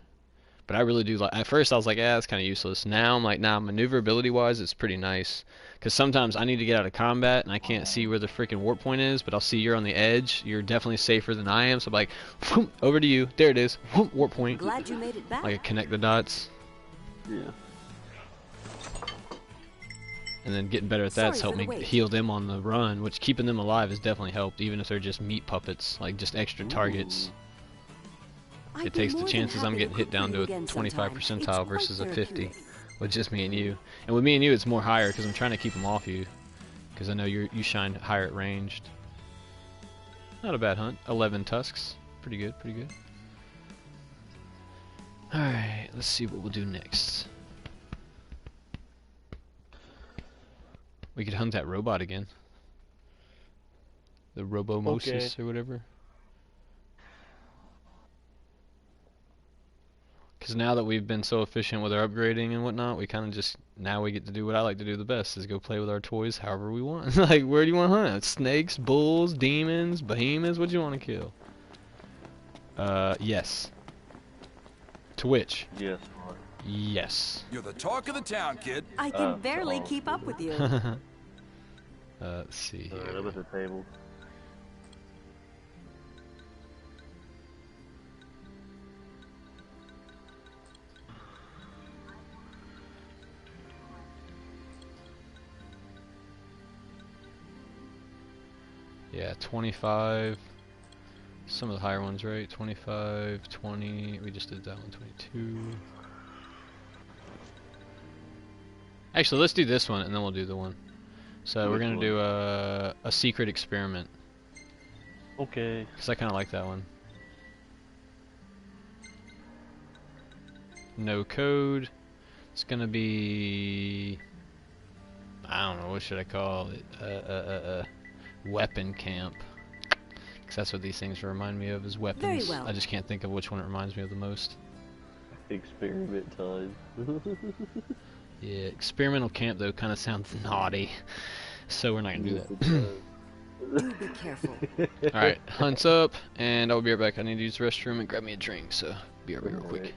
But I really do like. At first I was like, yeah, it's kind of useless. Now I'm like, nah, maneuverability wise, it's pretty nice. Because sometimes I need to get out of combat and I can't see where the freaking warp point is, but I'll see you're on the edge. You're definitely safer than I am. So I'm like, whoop, over to you. There it is. Whoop, warp point. Glad you made it back. Like I connect the dots. Yeah. And then getting better at that's Sorry helped for me the wait. heal them on the run, which keeping them alive has definitely helped, even if they're just meat puppets, like just extra targets. I'd It be takes the more than chances I'm happy getting to hit cook down for to you a again 25 sometime. It's percentile quite versus a 50 therapeutic. with just me and you. And with me and you, it's more higher because I'm trying to keep them off you, because I know you shine higher at ranged. Not a bad hunt. 11 tusks, pretty good, pretty good. All right, let's see what we'll do next. We could hunt that robot again. The Robomosis or whatever. Because now that we've been so efficient with our upgrading and whatnot, we kind of just, now we get to do what I like to do the best, is go play with our toys however we want. Like, where do you want to hunt? Snakes, bulls, demons, behemoths, what do you want to kill? Yes. To which? Yes, Mark. Yes. You're the talk of the town, kid. I can barely keep up with you. Let's see Alright, here. I'm at the table. Yeah, 25. Some of the higher ones, right? 25, 20. We just did that one. 22. Actually, let's do this one, and then we'll do the one. So we're gonna do a secret experiment, Okay. because I kind of like that one. No code. It's gonna be, I don't know, what should I call it? Weapon camp. Because that's what these things remind me of, is weapons. Very well. I just can't think of which one it reminds me of the most. Experiment time. Yeah, experimental camp though kind of sounds naughty, so we're not gonna do that. Do be careful. Alright, hunt's up, and I'll be right back. I need to use the restroom and grab me a drink, so be right back real quick.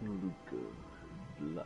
Luca, Lila.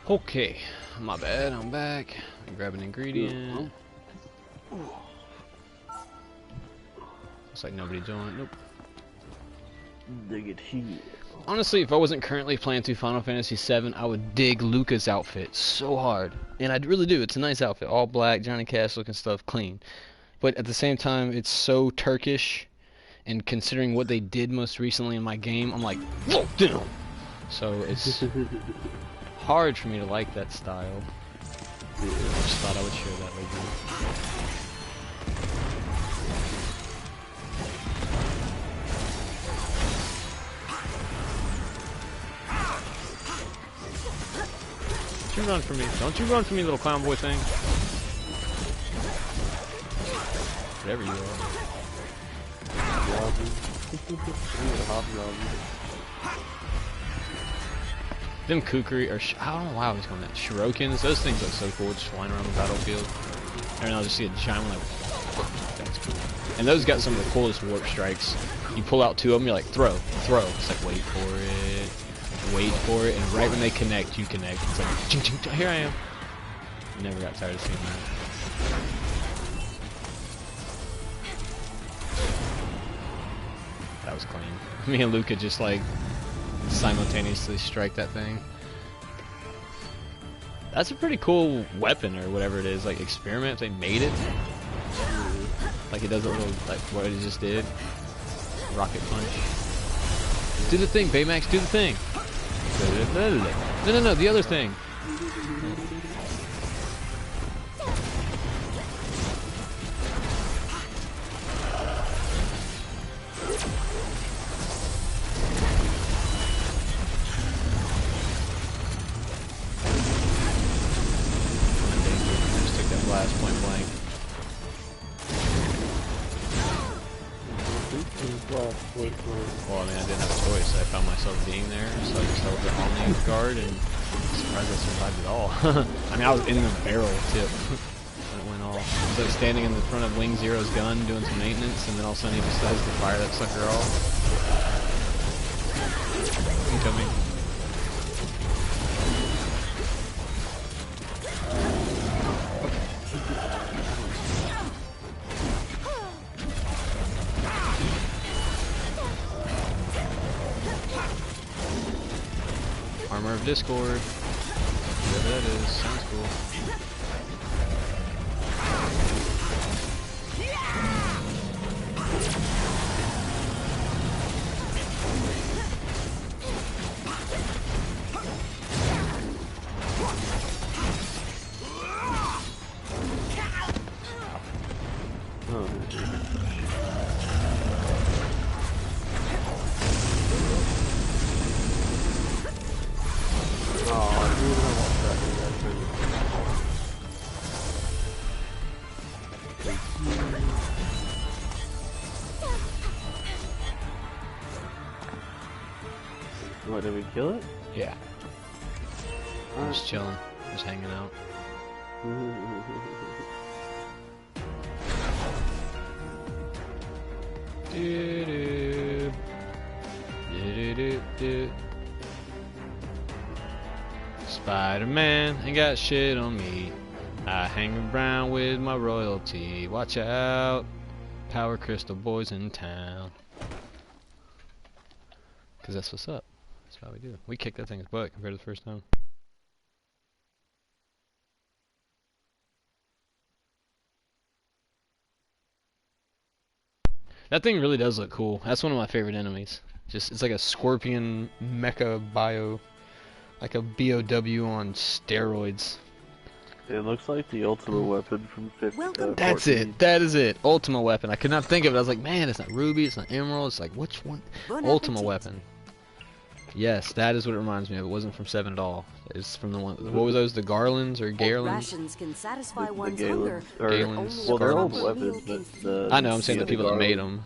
Okay, my bad, I'm back. Grab an ingredient. Looks like nobody joined. Nope. Dig it here. Honestly, if I wasn't currently playing through Final Fantasy VII, I would dig Luca's outfit so hard. And I really do. It's a nice outfit. All black, Johnny Cash looking stuff, clean. But at the same time, it's so Turkish. And considering what they did most recently in my game, I'm like, whoa, damn! So it's hard for me to like that style. I just thought I would share that with you. Don't you run from me. Don't you run from me, little clown boy thing. Whatever you are. Them kukri, or I don't know why I was calling that. Shirokins, those things look so cool, just flying around the battlefield. And I'll just see a giant one like And those got some of the coolest warp strikes. You pull out 2 of them, you're like, throw, throw. It's like, wait for it, and right when they connect, you connect. It's like, ching, ching, ching, here I am. Never got tired of seeing that. That was clean. Me and Luca just like simultaneously strike that thing. That's a pretty cool weapon or whatever it is, like experiment, if they made it. Like it does a little, like what it just did. Rocket punch. Do the thing, Baymax, do the thing. No, the other thing. Just took that blast point blank. Well, I mean, I didn't have a choice. I found myself being there, so I just held the Omni guard, and I'm surprised I survived at all. I mean, I was in the barrel tip when it went off. I was like standing in the front of Wing Zero's gun, doing some maintenance, and then all of a sudden he decides to fire that sucker off. Incoming. Armor of Discord. Whatever that is. Sounds cool. What, did we kill it? Yeah. I'm just chilling. Just hanging out. Spider-Man ain't got shit on me. I hang around with my royalty. Watch out, Power Crystal boys in town. Cause that's what's up. That's how we do. We kicked that thing's butt compared to the first time. That thing really does look cool. That's one of my favorite enemies. Just it's like a scorpion mecha bio, like a BOW on steroids. It looks like the ultimate weapon from 50. That's it. That is it. Ultimate weapon. I could not think of it. I was like, man, it's not ruby. It's not emerald. It's like which one? Ultimate weapon. Yes, that is what it reminds me of. It wasn't from 7 at all. It's from the one. What was those? The Garlands or Garlands? Rations can satisfy one's Galen, hunger. Galen's. well, they're old Garlands. weapons, but I know. I'm saying the people that made them.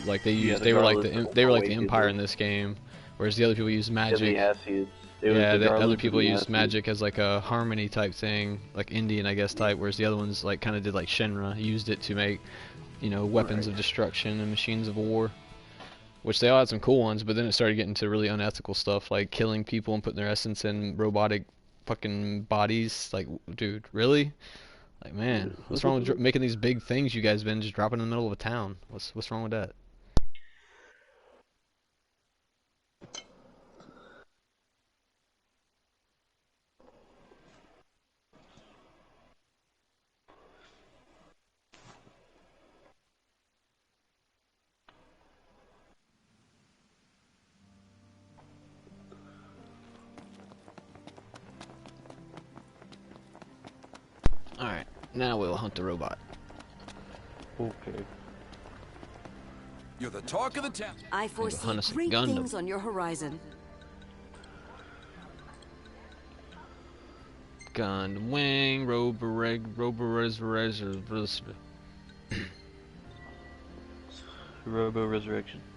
Like they used. They were like the Empire in this game, whereas the other people used magic. Yeah, the other people used magic as like a harmony type thing, like Indian, I guess, type. Whereas the other ones like kind of did like Shenra, used it to make, you know, weapons of destruction and machines of war. Which they all had some cool ones, but then it started getting to really unethical stuff, like killing people and putting their essence in robotic fucking bodies. Like, dude, really? Like, man, what's wrong with making these big things you guys been just dropping in the middle of a town? What's wrong with that? Alright, now we'll hunt the robot. Okay. You're the talk of the town. I foresee hunt us a great Gundam. things on your horizon. Gundam Wing, Robo Resurrection.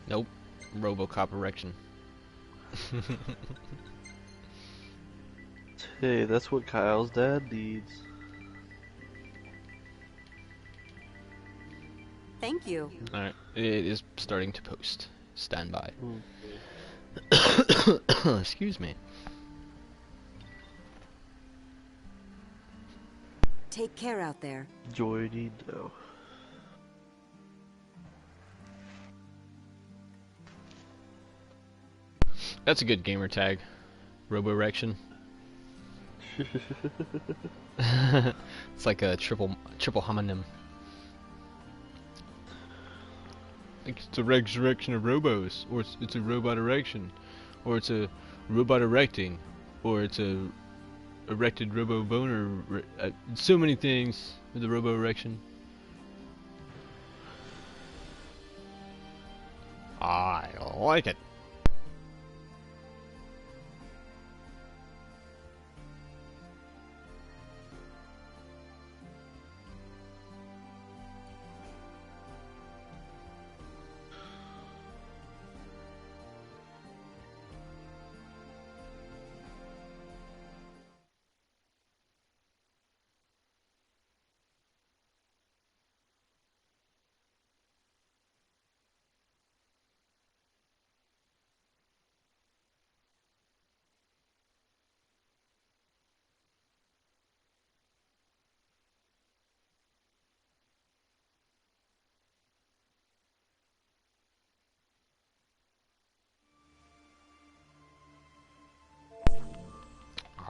Nope. Robocop erection. Hey, that's what Kyle's dad needs. Thank you. Alright, it is starting to post. Stand by. Excuse me. Take care out there. Joining now. That's a good gamer tag. Robo-erection. It's like a triple homonym. Like it's a resurrection of robos, or it's a robot erection, or it's a robot erecting, or it's a erected robo boner. So many things with the robo erection. I like it.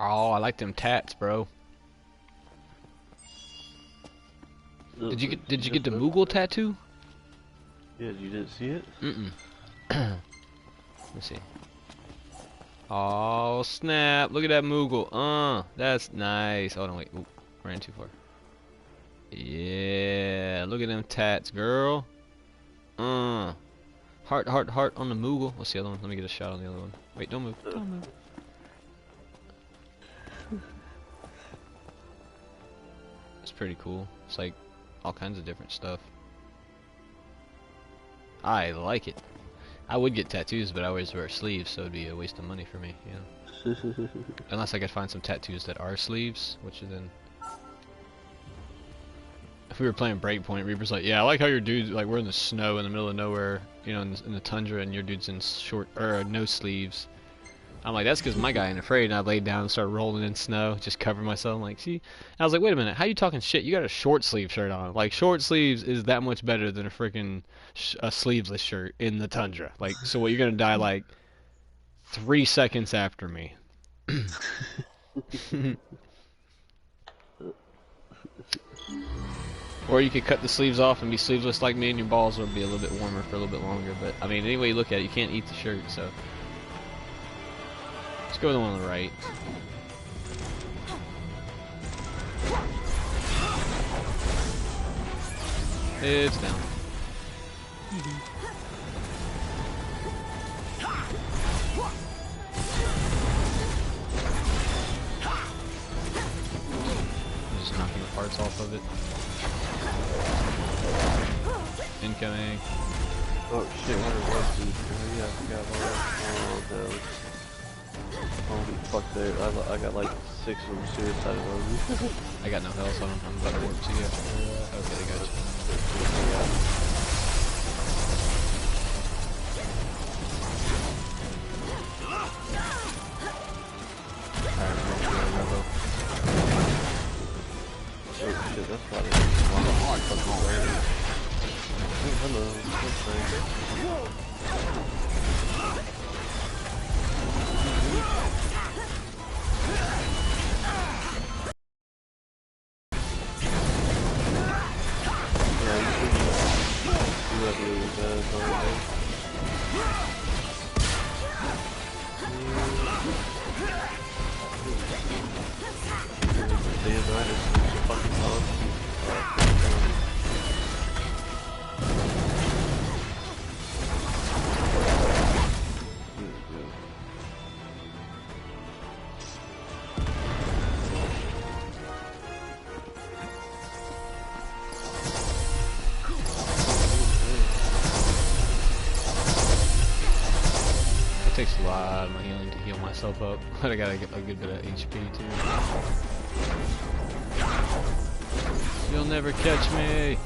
Oh, I like them tats, bro. Did you get the Moogle tattoo? Yeah, you didn't see it? Let's see. Oh snap! Look at that Moogle. That's nice. Hold on, wait. Ooh, ran too far. Yeah, look at them tats, girl. Heart on the Moogle. What's the other one? Let me get a shot on the other one. Wait, don't move. Don't move. It's pretty cool. It's like all kinds of different stuff. I like it. I would get tattoos, but I always wear sleeves, so it'd be a waste of money for me, you know. Unless I could find some tattoos that are sleeves, which is then. If we were playing Breakpoint, Reaper's like, yeah, I like how your dude's like, we're in the snow in the middle of nowhere, you know, in the tundra, and your dude's in short or no sleeves. I'm like, that's because my guy ain't afraid, and I laid down and started rolling in snow, just covering myself. I'm like, see? And I was like, wait a minute, how you talking shit? You got a short sleeve shirt on. Like, short sleeves is that much better than a freaking a sleeveless shirt in the tundra. Like, so what, you're gonna die like 3 seconds after me. Or you could cut the sleeves off and be sleeveless like me, and your balls would be a little bit warmer for a little bit longer. But, I mean, any way you look at it, you can't eat the shirt, so. Let's go with the one on the right. It's down. Just knocking the parts off of it. Incoming. Oh shit, what it was, dude. Oh yeah, I forgot about that. Oh no. Holy fuck, there. I got like 6 of them suicidal ones. I got no health, so I'm about to warp to you. Okay, I got you. Oh shit, that's probably a hard fucking way. Oh, hello. It takes a lot of my healing to heal myself up, but I gotta get a good bit of HP too. You'll never catch me!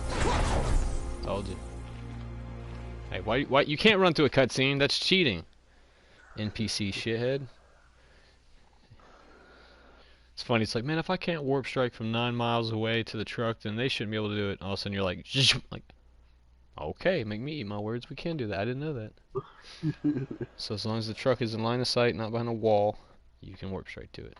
Told you. Hey, why you can't run through a cutscene? That's cheating. NPC shithead. It's funny. It's like, man, if I can't warp strike from 9 miles away to the truck, then they shouldn't be able to do it. All of a sudden, you're like, like, okay, make me eat my words. We can do that. I didn't know that. So as long as the truck is in line of sight, not behind a wall, you can warp straight to it.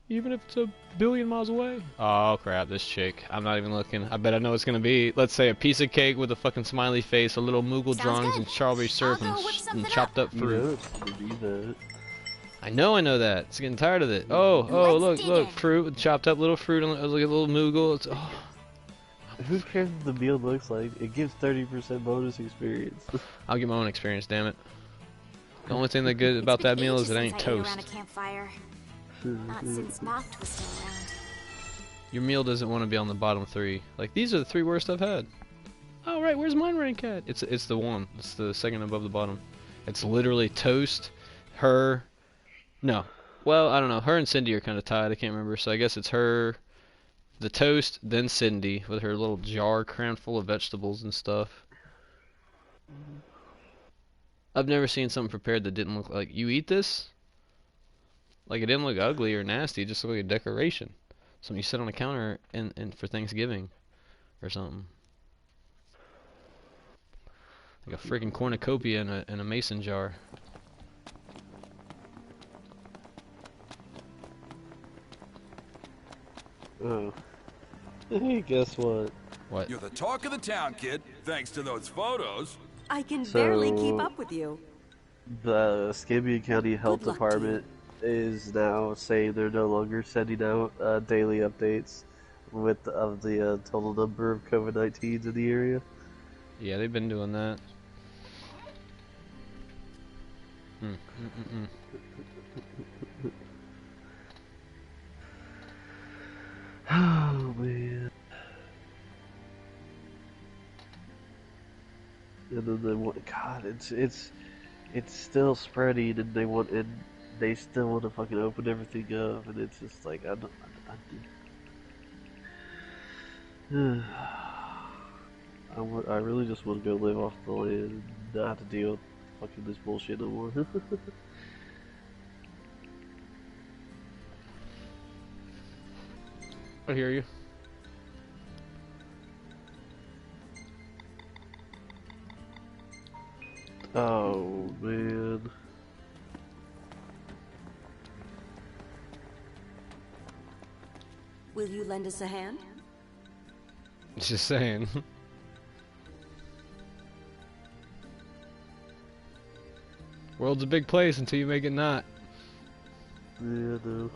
Even if it's a billion miles away. Oh crap, this chick. I'm not even looking. I bet I know what it's gonna be. Let's say a piece of cake with a fucking smiley face, a little Moogle drawings, and strawberry syrup, and chopped up fruit. I know that. It's getting tired of it. Oh, look, fruit with chopped up little fruit and like a little Moogle. It's, oh. Who cares what the meal looks like? It gives 30% bonus experience. I'll get my own experience, damn it. The only thing that good about that meal is it ain't toast. Not since Noct was still around. Your meal doesn't want to be on the bottom 3. Like, these are the 3 worst I've had. Oh, right, where's mine rank at? It's the one. It's the second above the bottom. It's literally toast, her... No. Well, I don't know. Her and Cindy are kind of tied. I can't remember. So I guess it's her, the toast, then Cindy with her little jar crammed full of vegetables and stuff. I've never seen something prepared that didn't look like... You eat this? Like, it didn't look ugly or nasty. It just looked like a decoration. Something you sit on a counter and for Thanksgiving or something. Like a freaking cornucopia in a mason jar. Oh. Hey, guess what? What? You're the talk of the town, kid, thanks to those photos. I can barely keep up with you. The Escambia County Health Good luck to you. Department is now saying they're no longer sending out daily updates of the total number of COVID-19s in the area. Yeah, they've been doing that. Oh man. And then they want, God, it's still spreading, and they still want to fucking open everything up, and it's just like I really just want to go live off the land and not have to deal with fucking this bullshit no more. I hear you. Oh man. Will you lend us a hand? Just saying. World's a big place until you make it not. Yeah, no.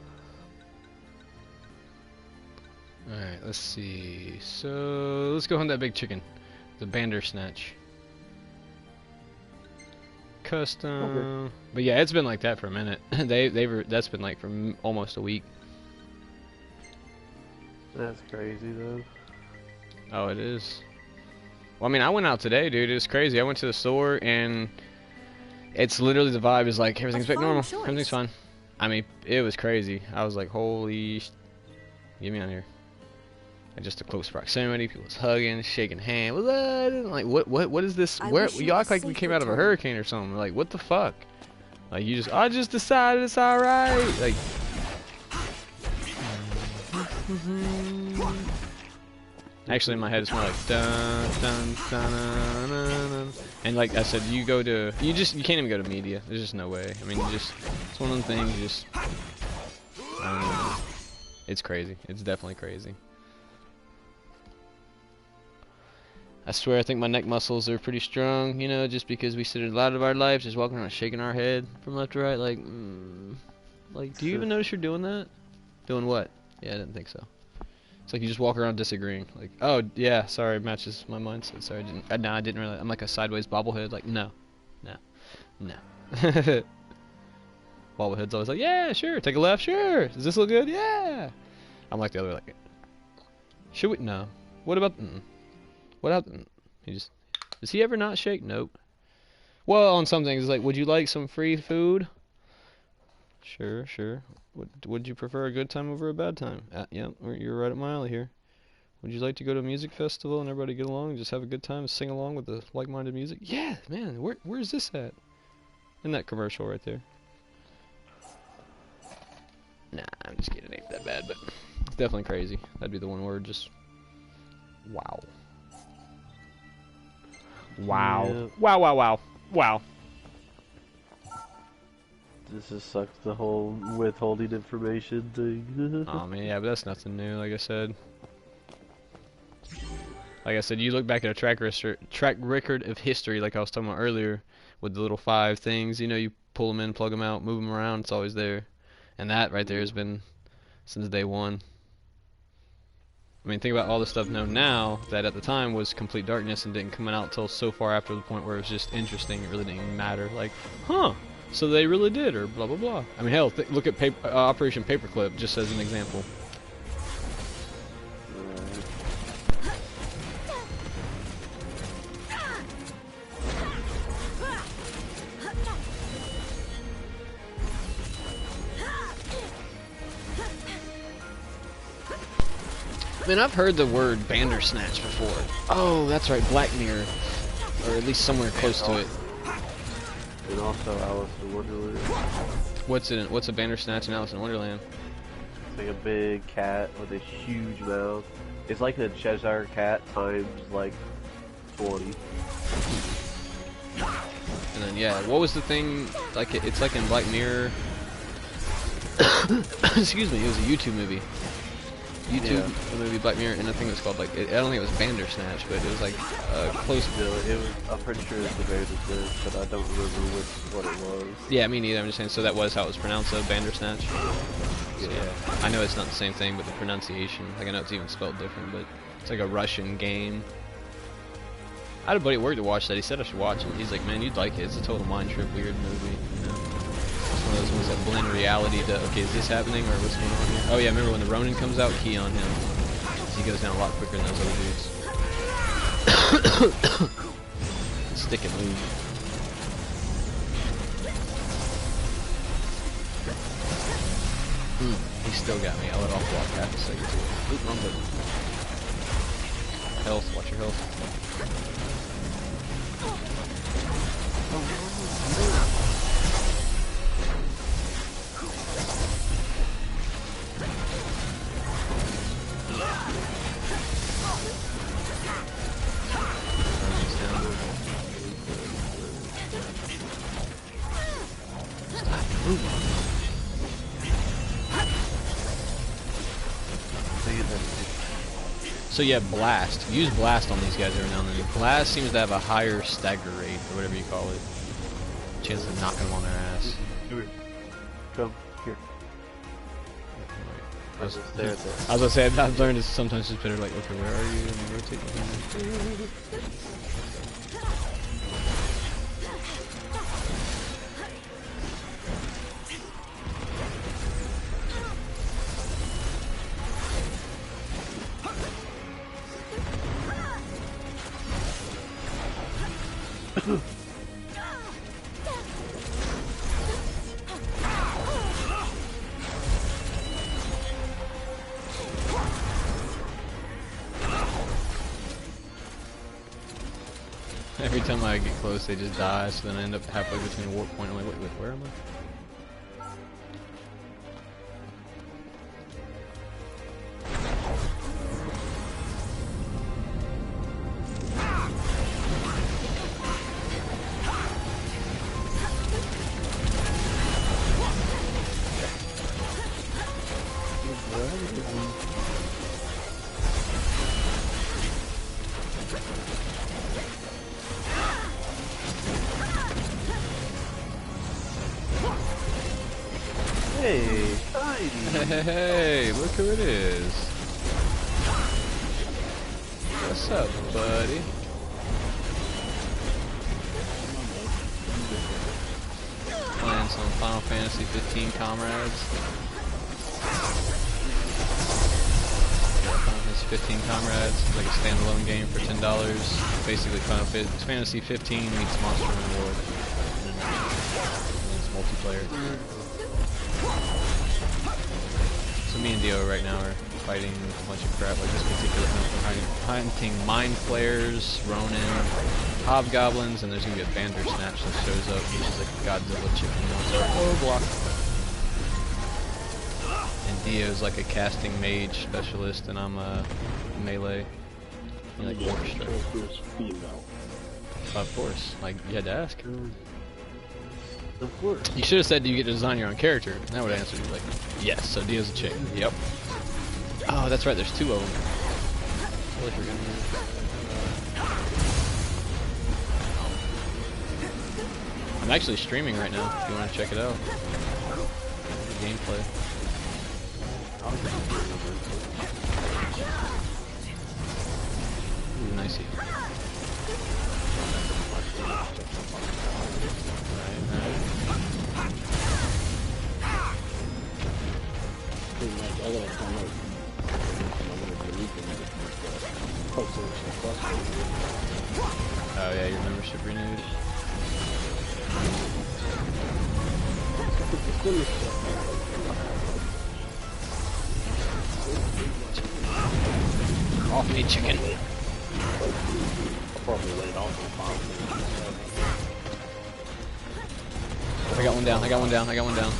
Alright, let's see. So, let's go hunt that big chicken. The Bandersnatch. Custom. Okay. But yeah, it's been like that for a minute. That's been like for almost a week. That's crazy though. Oh, it is. Well, I mean, I went out today, dude. It was crazy. I went to the store and it's literally the vibe is like everything's back normal. Choice. Everything's fine. I mean, it was crazy. I was like, holy, get me out of here. Like, just a close proximity. People was hugging, shaking hands. Like, what is this? Where you act like we came out of a hurricane or something? Like, what the fuck? Like, I just decided it's all right. Like. Actually, in my head, it's more like dun dun dun dun dun, dun. And like I said, you can't even go to media. There's just no way. I mean, it's one of them things. I don't know. It's crazy. It's definitely crazy. I swear, I think my neck muscles are pretty strong. You know, just because we sit a lot of our lives just walking around shaking our head from left to right. Like, do you even notice you're doing that? Doing what? Yeah, I didn't think so. It's like you just walk around disagreeing. Like, oh, yeah, sorry, matches my mindset. Sorry, I didn't really. I'm like a sideways bobblehead. Like, no. Bobblehead's always like, yeah, sure, take a left, sure. Does this look good? Yeah. I'm like the other, like, should we? No. What about, what about, does he ever not shake? Nope. Well, on some things, it's like, would you like some free food? Sure. Would you prefer a good time over a bad time? Yeah, you're right up my alley here. Would you like to go to a music festival and everybody get along and just have a good time and sing along with the like-minded music? Yeah, man. Where's this at? In that commercial right there. Nah, I'm just kidding. It ain't that bad, but it's definitely crazy. That'd be the one word. Just wow. Wow. Yeah. Wow, wow, wow. Wow. This just sucks, the whole withholding information thing. Oh man, yeah, but that's nothing new, like I said. Like I said, you look back at a track record of history, like I was talking about earlier, with the little 5 things, you know, you pull them in, plug them out, move them around, it's always there. And that right there has been since day one. I mean, think about all the stuff known now that at the time was complete darkness and didn't come out till so far after the point where it was just interesting, it really didn't even matter. Like, huh, so they really did, or blah, blah, blah. I mean, hell, look at Operation Paperclip, just as an example. Man, I've heard the word Bandersnatch before. Oh, that's right, Black Mirror. Or at least somewhere close to it. And also Alice in Wonderland. What's a Bandersnatch in Alice in Wonderland? It's like a big cat with a huge mouth. It's like a Cheshire cat times like 20. And then yeah, what was the thing? Like it's like in Black Mirror. Excuse me, it was a YouTube movie. The movie Black Mirror, and I think it was called like I don't think it was Bandersnatch, but it was like close. No, it was. I'm pretty sure it's the Bandersnatch, but I don't remember what it was. Yeah, me neither. I'm just saying. So that was how it was pronounced, though, Bandersnatch. So, yeah, I know it's not the same thing, but the pronunciation, like I know it's even spelled different, but it's like a Russian game. I had a buddy at work to watch that. He said I should watch it. He's like, man, you'd like it. It's a total mind trip, weird movie. You know? It's one of those ones that blend reality to, okay, is this happening or what's going on here? Oh yeah, remember when the Ronin comes out? Key on him. He goes down a lot quicker than those other dudes. Stick and move. He still got me. I let off block half a second. Oop, wrong button. Health, watch your health. So yeah, blast. Use blast on these guys every now and then. Blast seems to have a higher stagger rate, or whatever you call it. Chance of knocking them on their ass. Come here. I was gonna say, I've learned it's sometimes just better like, okay, where are you? And rotate the Every time I get close, they just die, so then I end up halfway between a warp point. I'm like, wait, where am I? Hey, Tiny! Hey, look who it is. What's up, buddy? Playing some Final Fantasy XV Comrades. Final Fantasy XV Comrades, it's like a standalone game for $10. Basically Final Fantasy 15 meets Monster Hunter World. It's multiplayer. So me and Dio right now are fighting a bunch of crap. Like this particular hunt, we're hunting mind flares, Ronin, hobgoblins, and there's gonna be a Bandersnatch that shows up, which is like a Godzilla chicken monster. Oh, block. And Dio's like a casting mage specialist, and I'm a melee. You like warp strike. Of course. Like you had to ask. Of course. You should have said, "Do you get to design your own character?" And that would answer you like, "Yes." So Dio's a chick. Yep. Oh, that's right. There's two of them. Totally forgot. I'm actually streaming right now. If you want to check it out, the gameplay. Ooh, nice. Oh yeah, your membership renewed. Off me, chicken. I got one down, I got one down, I got one down.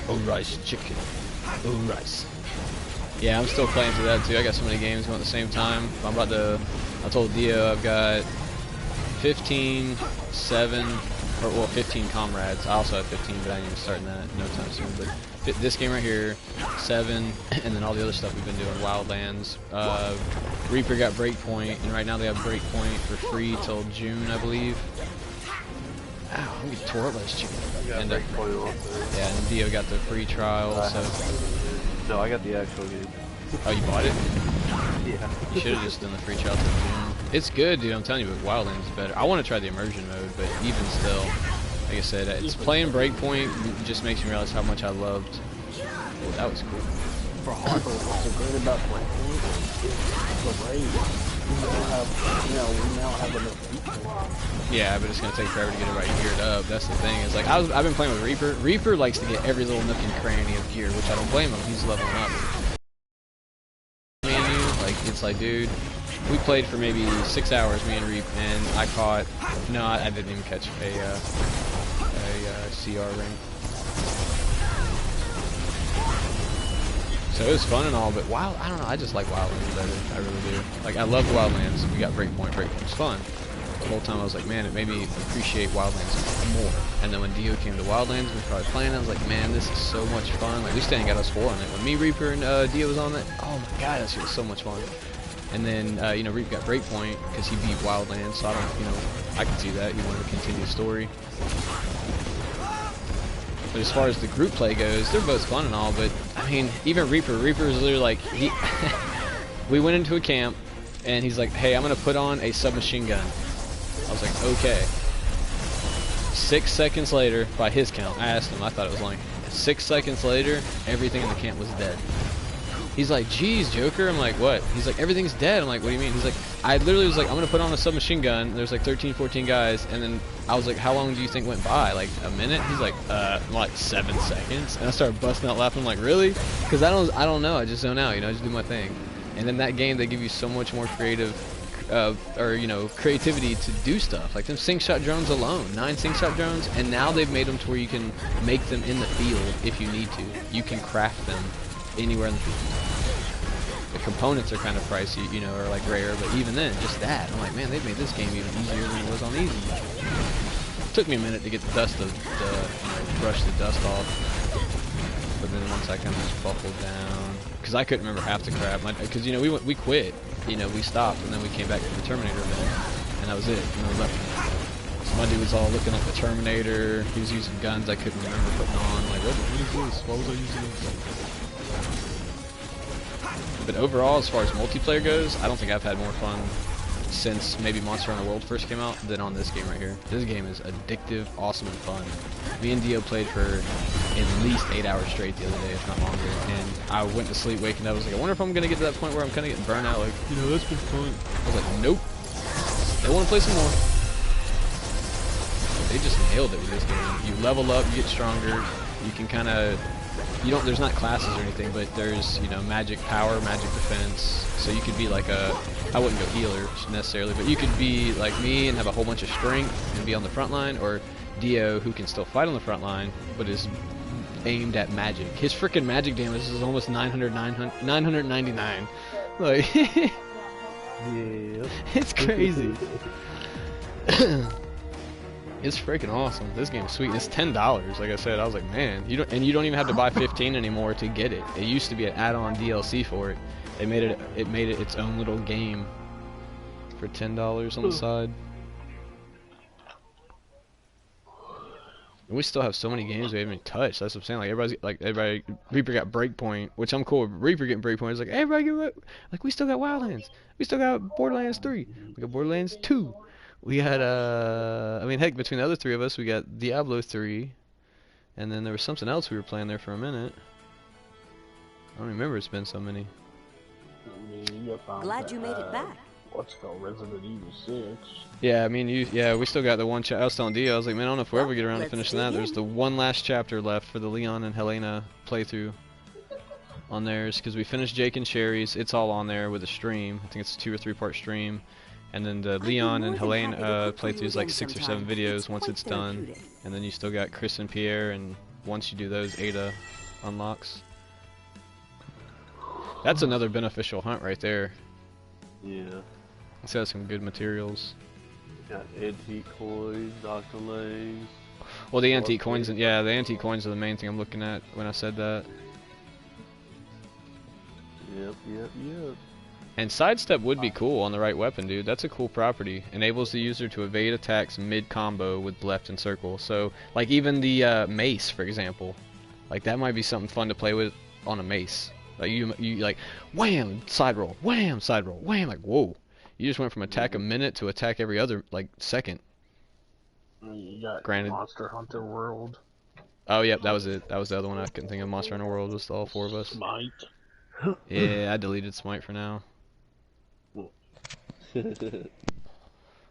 Oh, rice, chicken. Oh, rice. Yeah, I'm still playing through that too. I got so many games going at the same time. I told Dio I've got 15, 7, or well, 15 Comrades. I also have 15, but I ain't even starting that no time soon. But this game right here, 7, and then all the other stuff we've been doing, Wildlands. Reaper got Breakpoint, and right now they have Breakpoint for free till June, I believe. Ow, I'm getting tore up by this chicken. And, yeah, and Dio got the free trial, so... No, I got the actual game. Oh, you bought it? Yeah. You should have just done the free trial till June. It's good, dude, I'm telling you, but Wildlands is better. I want to try the immersion mode, but even still, like I said, it's playing Breakpoint just makes me realize how much I loved. Oh, that was cool. For hardcore, what's so great about Breakpoint is the raid. We now have enough people. Yeah, but it's gonna take forever to get everybody geared up. That's the thing. Is like I've been playing with Reaper. Reaper likes to get every little nook and cranny of gear, which I don't blame him. He's leveling up. Me and you, like it's like, dude, we played for maybe 6 hours, me and Reap, and I caught. No, I didn't even catch a CR rank. So it was fun and all, but I don't know, I just like Wildlands better. I really do. Like, I love Wildlands. We got Breakpoint. Breakpoint's fun. The whole time I was like, man, it made me appreciate Wildlands more. And then when Dio came to Wildlands, we started playing, I was like, man, this is so much fun. Like, we stayed and got us 4 on it. When me, Reaper, and Dio was on it, oh my god, that shit was so much fun. And then, you know, Reap got Breakpoint because he beat Wildlands, so I don't, you know, I can see that. He wanted to continue the story. But as far as the group play goes, they're both fun and all, but I mean, even Reaper is literally like, we went into a camp, and he's like, hey, I'm going to put on a submachine gun. I was like, okay. 6 seconds later, by his count, I asked him, I thought it was like 6 seconds later, everything in the camp was dead. He's like, geez, Joker. I'm like, what? He's like, everything's dead. I'm like, what do you mean? He's like, I literally was like, I'm going to put on a submachine gun. There's like 13, 14 guys. And then I was like, how long do you think went by? Like a minute? He's like, like 7 seconds. And I started busting out laughing. I'm like, really? Because I don't know. I just zone out, you know, I just do my thing. And in that game, they give you so much more creative, or, you know, creativity to do stuff. Like them sink shot drones alone, 9 sink shot drones. And now they've made them to where you can make them in the field if you need to. You can craft them anywhere in the field. The components are kind of pricey, you know, or like rare, but even then, just that, I'm like, man, they've made this game even easier than it was on easy. It took me a minute to get the dust of the, you know, brush the dust off, but then once I kind of just buckled down, because I couldn't remember half the crap, because, you know, we quit, you know, we stopped, and then we came back to the Terminator event, and that was it, and I was left. So my dude was all looking at the Terminator, he was using guns I couldn't remember putting on, like, what is this, why was I using this? But overall, as far as multiplayer goes, I don't think I've had more fun since maybe Monster Hunter World first came out than on this game right here. This game is addictive, awesome, and fun. Me and Dio played for at least 8 hours straight the other day, if not longer. And I went to sleep, waking up, I was like, I wonder if I'm going to get to that point where I'm kind of getting burnt out. Like, you know, that's been fun. I was like, nope. They want to play some more. They just nailed it with this game. You level up, you get stronger. You can kind of, there's not classes or anything, but there's, you know, magic power, magic defense. So you could be like I wouldn't go healer necessarily, but you could be like me and have a whole bunch of strength and be on the front line, or Dio, who can still fight on the front line, but is aimed at magic. His freaking magic damage is almost 999. Like, Yeah. it's crazy. It's freaking awesome. This game's sweet. It's $10. Like I said, I was like, man, you don't even have to buy 15 anymore to get it. It used to be an add-on DLC for it. They made it its own little game for $10 on the side. And we still have so many games we haven't even touched. That's what I'm saying. Like everybody, Reaper got Breakpoint, which I'm cool with. Reaper getting Breakpoint. It's like everybody like we still got Wildlands. We still got Borderlands 3. We got Borderlands 2. We had I mean, heck, between the other three of us, we got Diablo 3, and then there was something else we were playing there for a minute. I don't remember. It's been so many. Glad you made it back. What's it called? Resident Evil 6. Yeah, I mean, we still got the one. I was telling Dio, I was like, man, I don't know if we'll ever get around to finishing that. There's the one last chapter left for the Leon and Helena playthrough on theirs, because we finished Jake and Sherry's. It's all on there with a stream. I think it's a 2 or 3 part stream. And then the Leon and Helena playthrough is like 6 or 7 videos once it's done. And then you still got Chris and Pierre, and once you do those, Ada unlocks. That's another beneficial hunt right there. Yeah. It's got some good materials. Got antique coins, Dr. Lays. Well, the antique coins, the antique coins are the main thing I'm looking at when I said that. Yep. And sidestep would be cool on the right weapon, dude. That's a cool property. Enables the user to evade attacks mid-combo with left and circle. So, like even the mace, for example. Like that might be something fun to play with on a mace. Like you like, wham, side roll, wham, side roll, wham. Like, whoa. You just went from attack a minute to attack every other, like, second. You got Granted. Monster Hunter World. Oh, yep, that was it. That was the other one I couldn't think of. Monster Hunter World was all 4 of us. Smite. Yeah, I deleted Smite for now.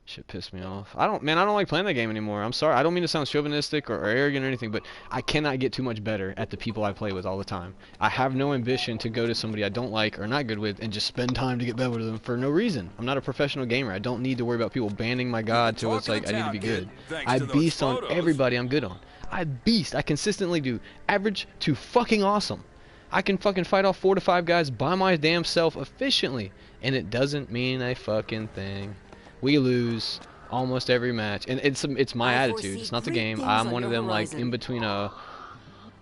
Shit pissed me off. I don't like playing that game anymore. I'm sorry. I don't mean to sound chauvinistic or arrogant or anything, but I cannot get too much better at the people I play with all the time. I have no ambition to go to somebody I don't like or not good with and just spend time to get better with them for no reason. I'm not a professional gamer. I don't need to worry about people banding my god to it's like I need to be good. I beast on everybody I'm good on. I beast. I consistently do average to fucking awesome. I can fucking fight off 4 to 5 guys by my damn self efficiently, and it doesn't mean a fucking thing. We lose almost every match, and it's my attitude. It's not the game. I'm one of them, like, in between a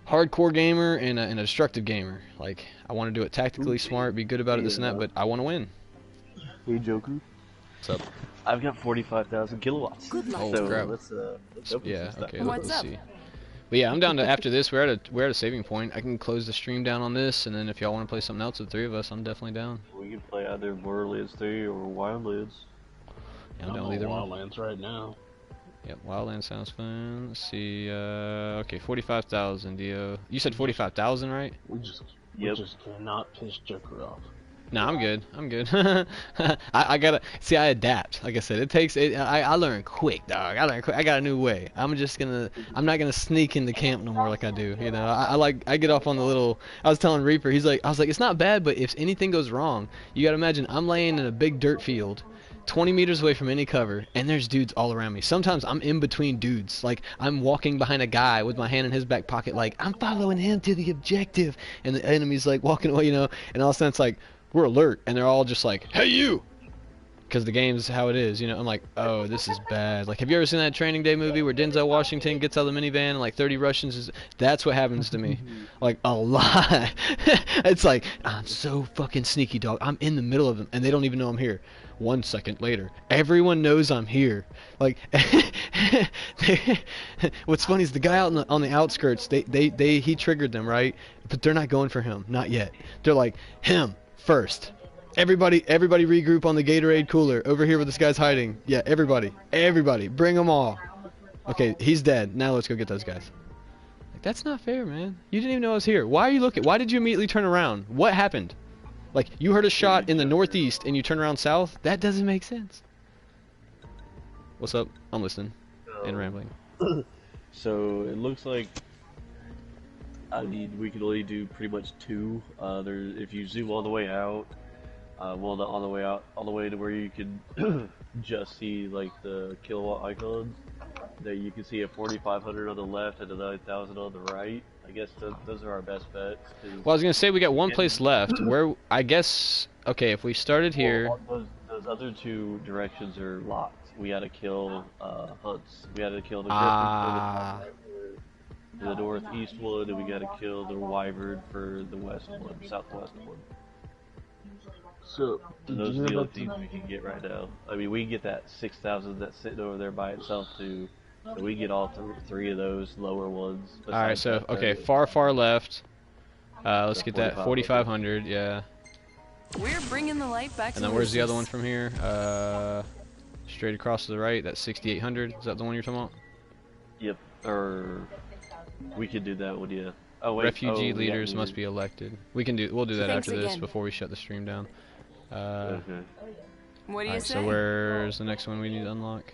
hardcore gamer and a destructive gamer. Like, I want to do it tactically smart, be good about it, this and that, but I want to win. Hey, Joker. What's up? I've got 45,000 kilowatts. Good luck. Oh, So crap. let's open Yeah, some stuff. okay, What's let's up? see. But yeah, I'm down to, after this, we're at a saving point. I can close the stream down on this, and then if y'all want to play something else with 3 of us, I'm definitely down. We can play either Borderlands 3 or Wildlands. Yeah, I'm down on with either one. Wildlands right now. Yep, Wildland sounds fun. Let's see, okay, 45,000, Dio. You said 45,000, right? We just cannot piss Joker off. Nah, I'm good. I'm good. I gotta see. I adapt. Like I said, it takes. I learn quick, dog. I learn quick. I got a new way. I'm not gonna sneak into camp no more like I do. You know, I get off on the little. I was telling Reaper, I was like, it's not bad, but if anything goes wrong, you gotta imagine I'm laying in a big dirt field, 20 meters away from any cover, and there's dudes all around me. Sometimes I'm in between dudes. Like, I'm walking behind a guy with my hand in his back pocket, like, I'm following him to the objective. And the enemy's, like, walking away, you know. And all of a sudden, it's like, we're alert. And they're all just like, hey, you! Because the game's how it is, you know. I'm like, oh, this is bad. Like, have you ever seen that Training Day movie where Denzel Washington gets out of the minivan and, like, 30 Russians? That's what happens to me. Like, a lot. It's like, I'm so fucking sneaky, dog. I'm in the middle of them, and they don't even know I'm here. 1 second later, everyone knows I'm here. Like, what's funny is the guy out on the outskirts. He triggered them, right? But they're not going for him, not yet. They're like, him first. Everybody regroup on the Gatorade cooler over here where this guy's hiding. Yeah, everybody, bring them all. Okay, he's dead. Now let's go get those guys. Like, that's not fair, man. You didn't even know I was here. Why are you looking? Why did you immediately turn around? What happened? Like, you heard a shot in the northeast and you turn around south? That doesn't make sense. What's up? I'm listening and rambling. So it looks like I mean, we can only do pretty much 2. If you zoom all the way out, on the way out, all the way to where you can just see like the kilowatt icons. That you can see a 4,500 on the left and a 9,000 on the right. I guess those are our best bets. Well, I was gonna say we got one place left. Where I guess okay, if we started here. Well, those other 2 directions are locked. We gotta kill hunts. We gotta kill the griffin for the northeast one, and we gotta kill the wyvern for the west one, southwest one. So, Those are the only things we can get right now. I mean, we can get that 6,000 that's sitting over there by itself too. So we get all 3 of those lower ones. Alright, so, okay, far left. Let's get that 4,500, yeah. We're bringing the light back. And then where's the other one from here? Straight across to the right, that's 6,800. Is that the one you're talking about? Yep, or we could do that one, yeah. Oh, wait. Refugee leaders must be elected. We'll do that Thanks after this again. before we shut the stream down. Okay. What do you Alright, say? so where's the next one we need to unlock?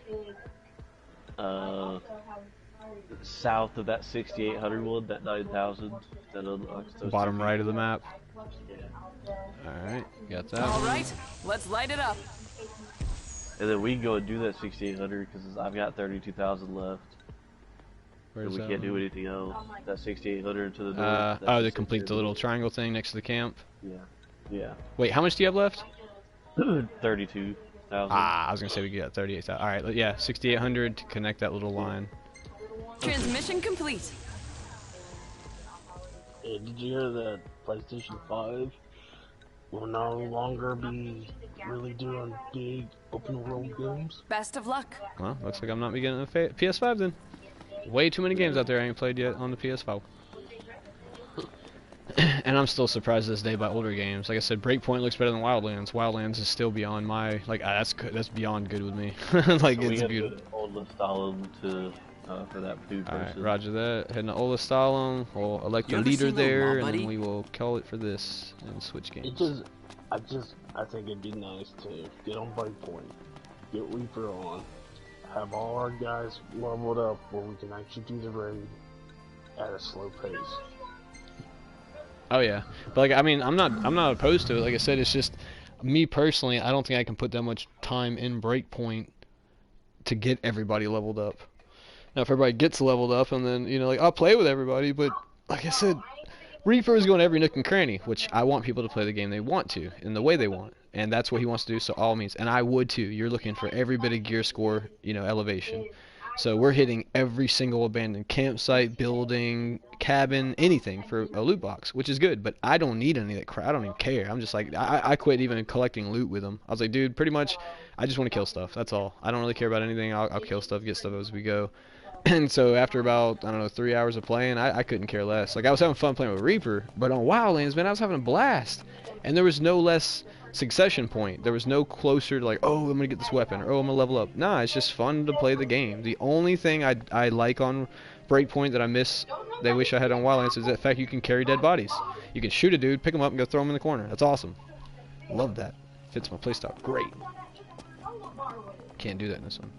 South of that 6,800 one, that 9,000, that unlocks those Bottom 2 right of the map. Yeah. Alright, got that All one. right, let's light it up. And then we can go and do that 6,800 because I've got 32,000 left. Where's And we that can't do one? anything else. That 6,800 to the north. Oh, to complete the little triangle thing next to the camp? Yeah. Yeah. Wait, how much do you have left? 32,000. Ah, I was gonna say we got 38,000. Alright, yeah, 6,800 to connect that little line. Transmission complete. hey, did you hear that PlayStation 5 will no longer be really doing big open world games? Best of luck. Well, looks like I'm not getting a PS5 then. Way too many games out there I ain't played yet on the PS5. And I'm still surprised this day by older games. Like I said, Breakpoint looks better than Wildlands. Wildlands is still beyond my that's beyond good with me. Like So it's beautiful. Old Stalin to for that food Alright, person. roger that. Heading to Ola Stalin. We'll elect a You ever leader seen the there, law, and then buddy? we will call it for this and switch games. I think it'd be nice to get on Breakpoint, get Reaper on, have all our guys leveled up where we can actually do the raid at a slow pace. Oh yeah, but like I mean, I'm not opposed to it. Like I said, it's just me personally. I don't think I can put that much time in Breakpoint to get everybody leveled up. Now, if everybody gets leveled up, and then like I'll play with everybody, but like I said, Reaper is going to every nook and cranny, which I want people to play the game they want to in the way they want, and that's what he wants to do. So all means, and I would too. You're looking for every bit of gear score, elevation. So we're hitting every single abandoned campsite, building, cabin, anything for a loot box, which is good. But I don't need any of that crap. I don't even care. I'm just like, I quit even collecting loot with them. I was like, dude, pretty much, I just want to kill stuff. That's all. I don't really care about anything. I'll kill stuff, get stuff as we go. And so after about, I don't know, 3 hours of playing, I couldn't care less. Like, I was having fun playing with Reaper, but on Wildlands, man, I was having a blast. And there was no less succession point. There was no closer to like, oh, I'm gonna get this weapon, or oh, I'm gonna level up. Nah, it's just fun to play the game. The only thing I like on Breakpoint that I miss, they wish I had on Wildlands, is the fact you can carry dead bodies. You can shoot a dude, pick him up, and go throw him in the corner. That's awesome. Love that. Fits my playstyle great. Can't do that in this one.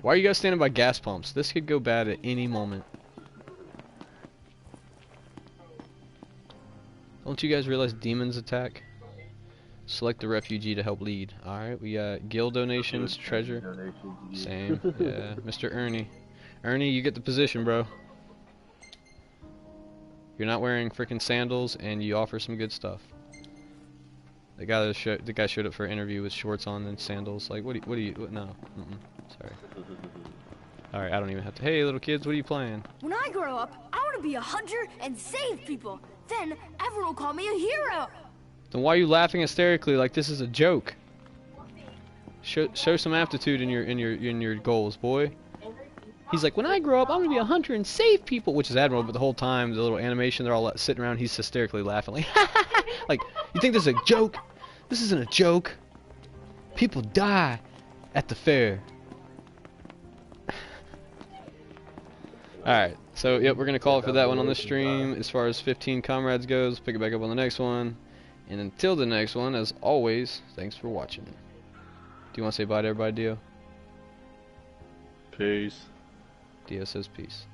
Why are you guys standing by gas pumps? This could go bad at any moment. Don't you guys realize demons attack? Select the refugee to help lead. Alright, we got guild donations, treasure. Same, yeah. Mr. Ernie. Ernie, you get the position, bro. You're not wearing freaking sandals, and you offer some good stuff. The guy showed up for an interview with shorts on and sandals. Like, what do you, no. Sorry. Alright, I don't even have to. Hey, little kids, what are you playing? When I grow up, I want to be a hunter and save people. Then everyone will call me a hero. Then why are you laughing hysterically like this is a joke? Show some aptitude in your goals, boy. He's like, when I grow up, I'm gonna be a hunter and save people, which is admirable. But the whole time, the little animation, they're all sitting around. He's hysterically laughing, like, like, you think this is a joke? This isn't a joke. People die at the fair. Alright, so yep, we're gonna call it for that one on the stream. As far as 15 Comrades goes, pick it back up on the next one. And until the next one, as always, thanks for watching. Do you want to say bye to everybody, Dio? Peace. Dio says peace.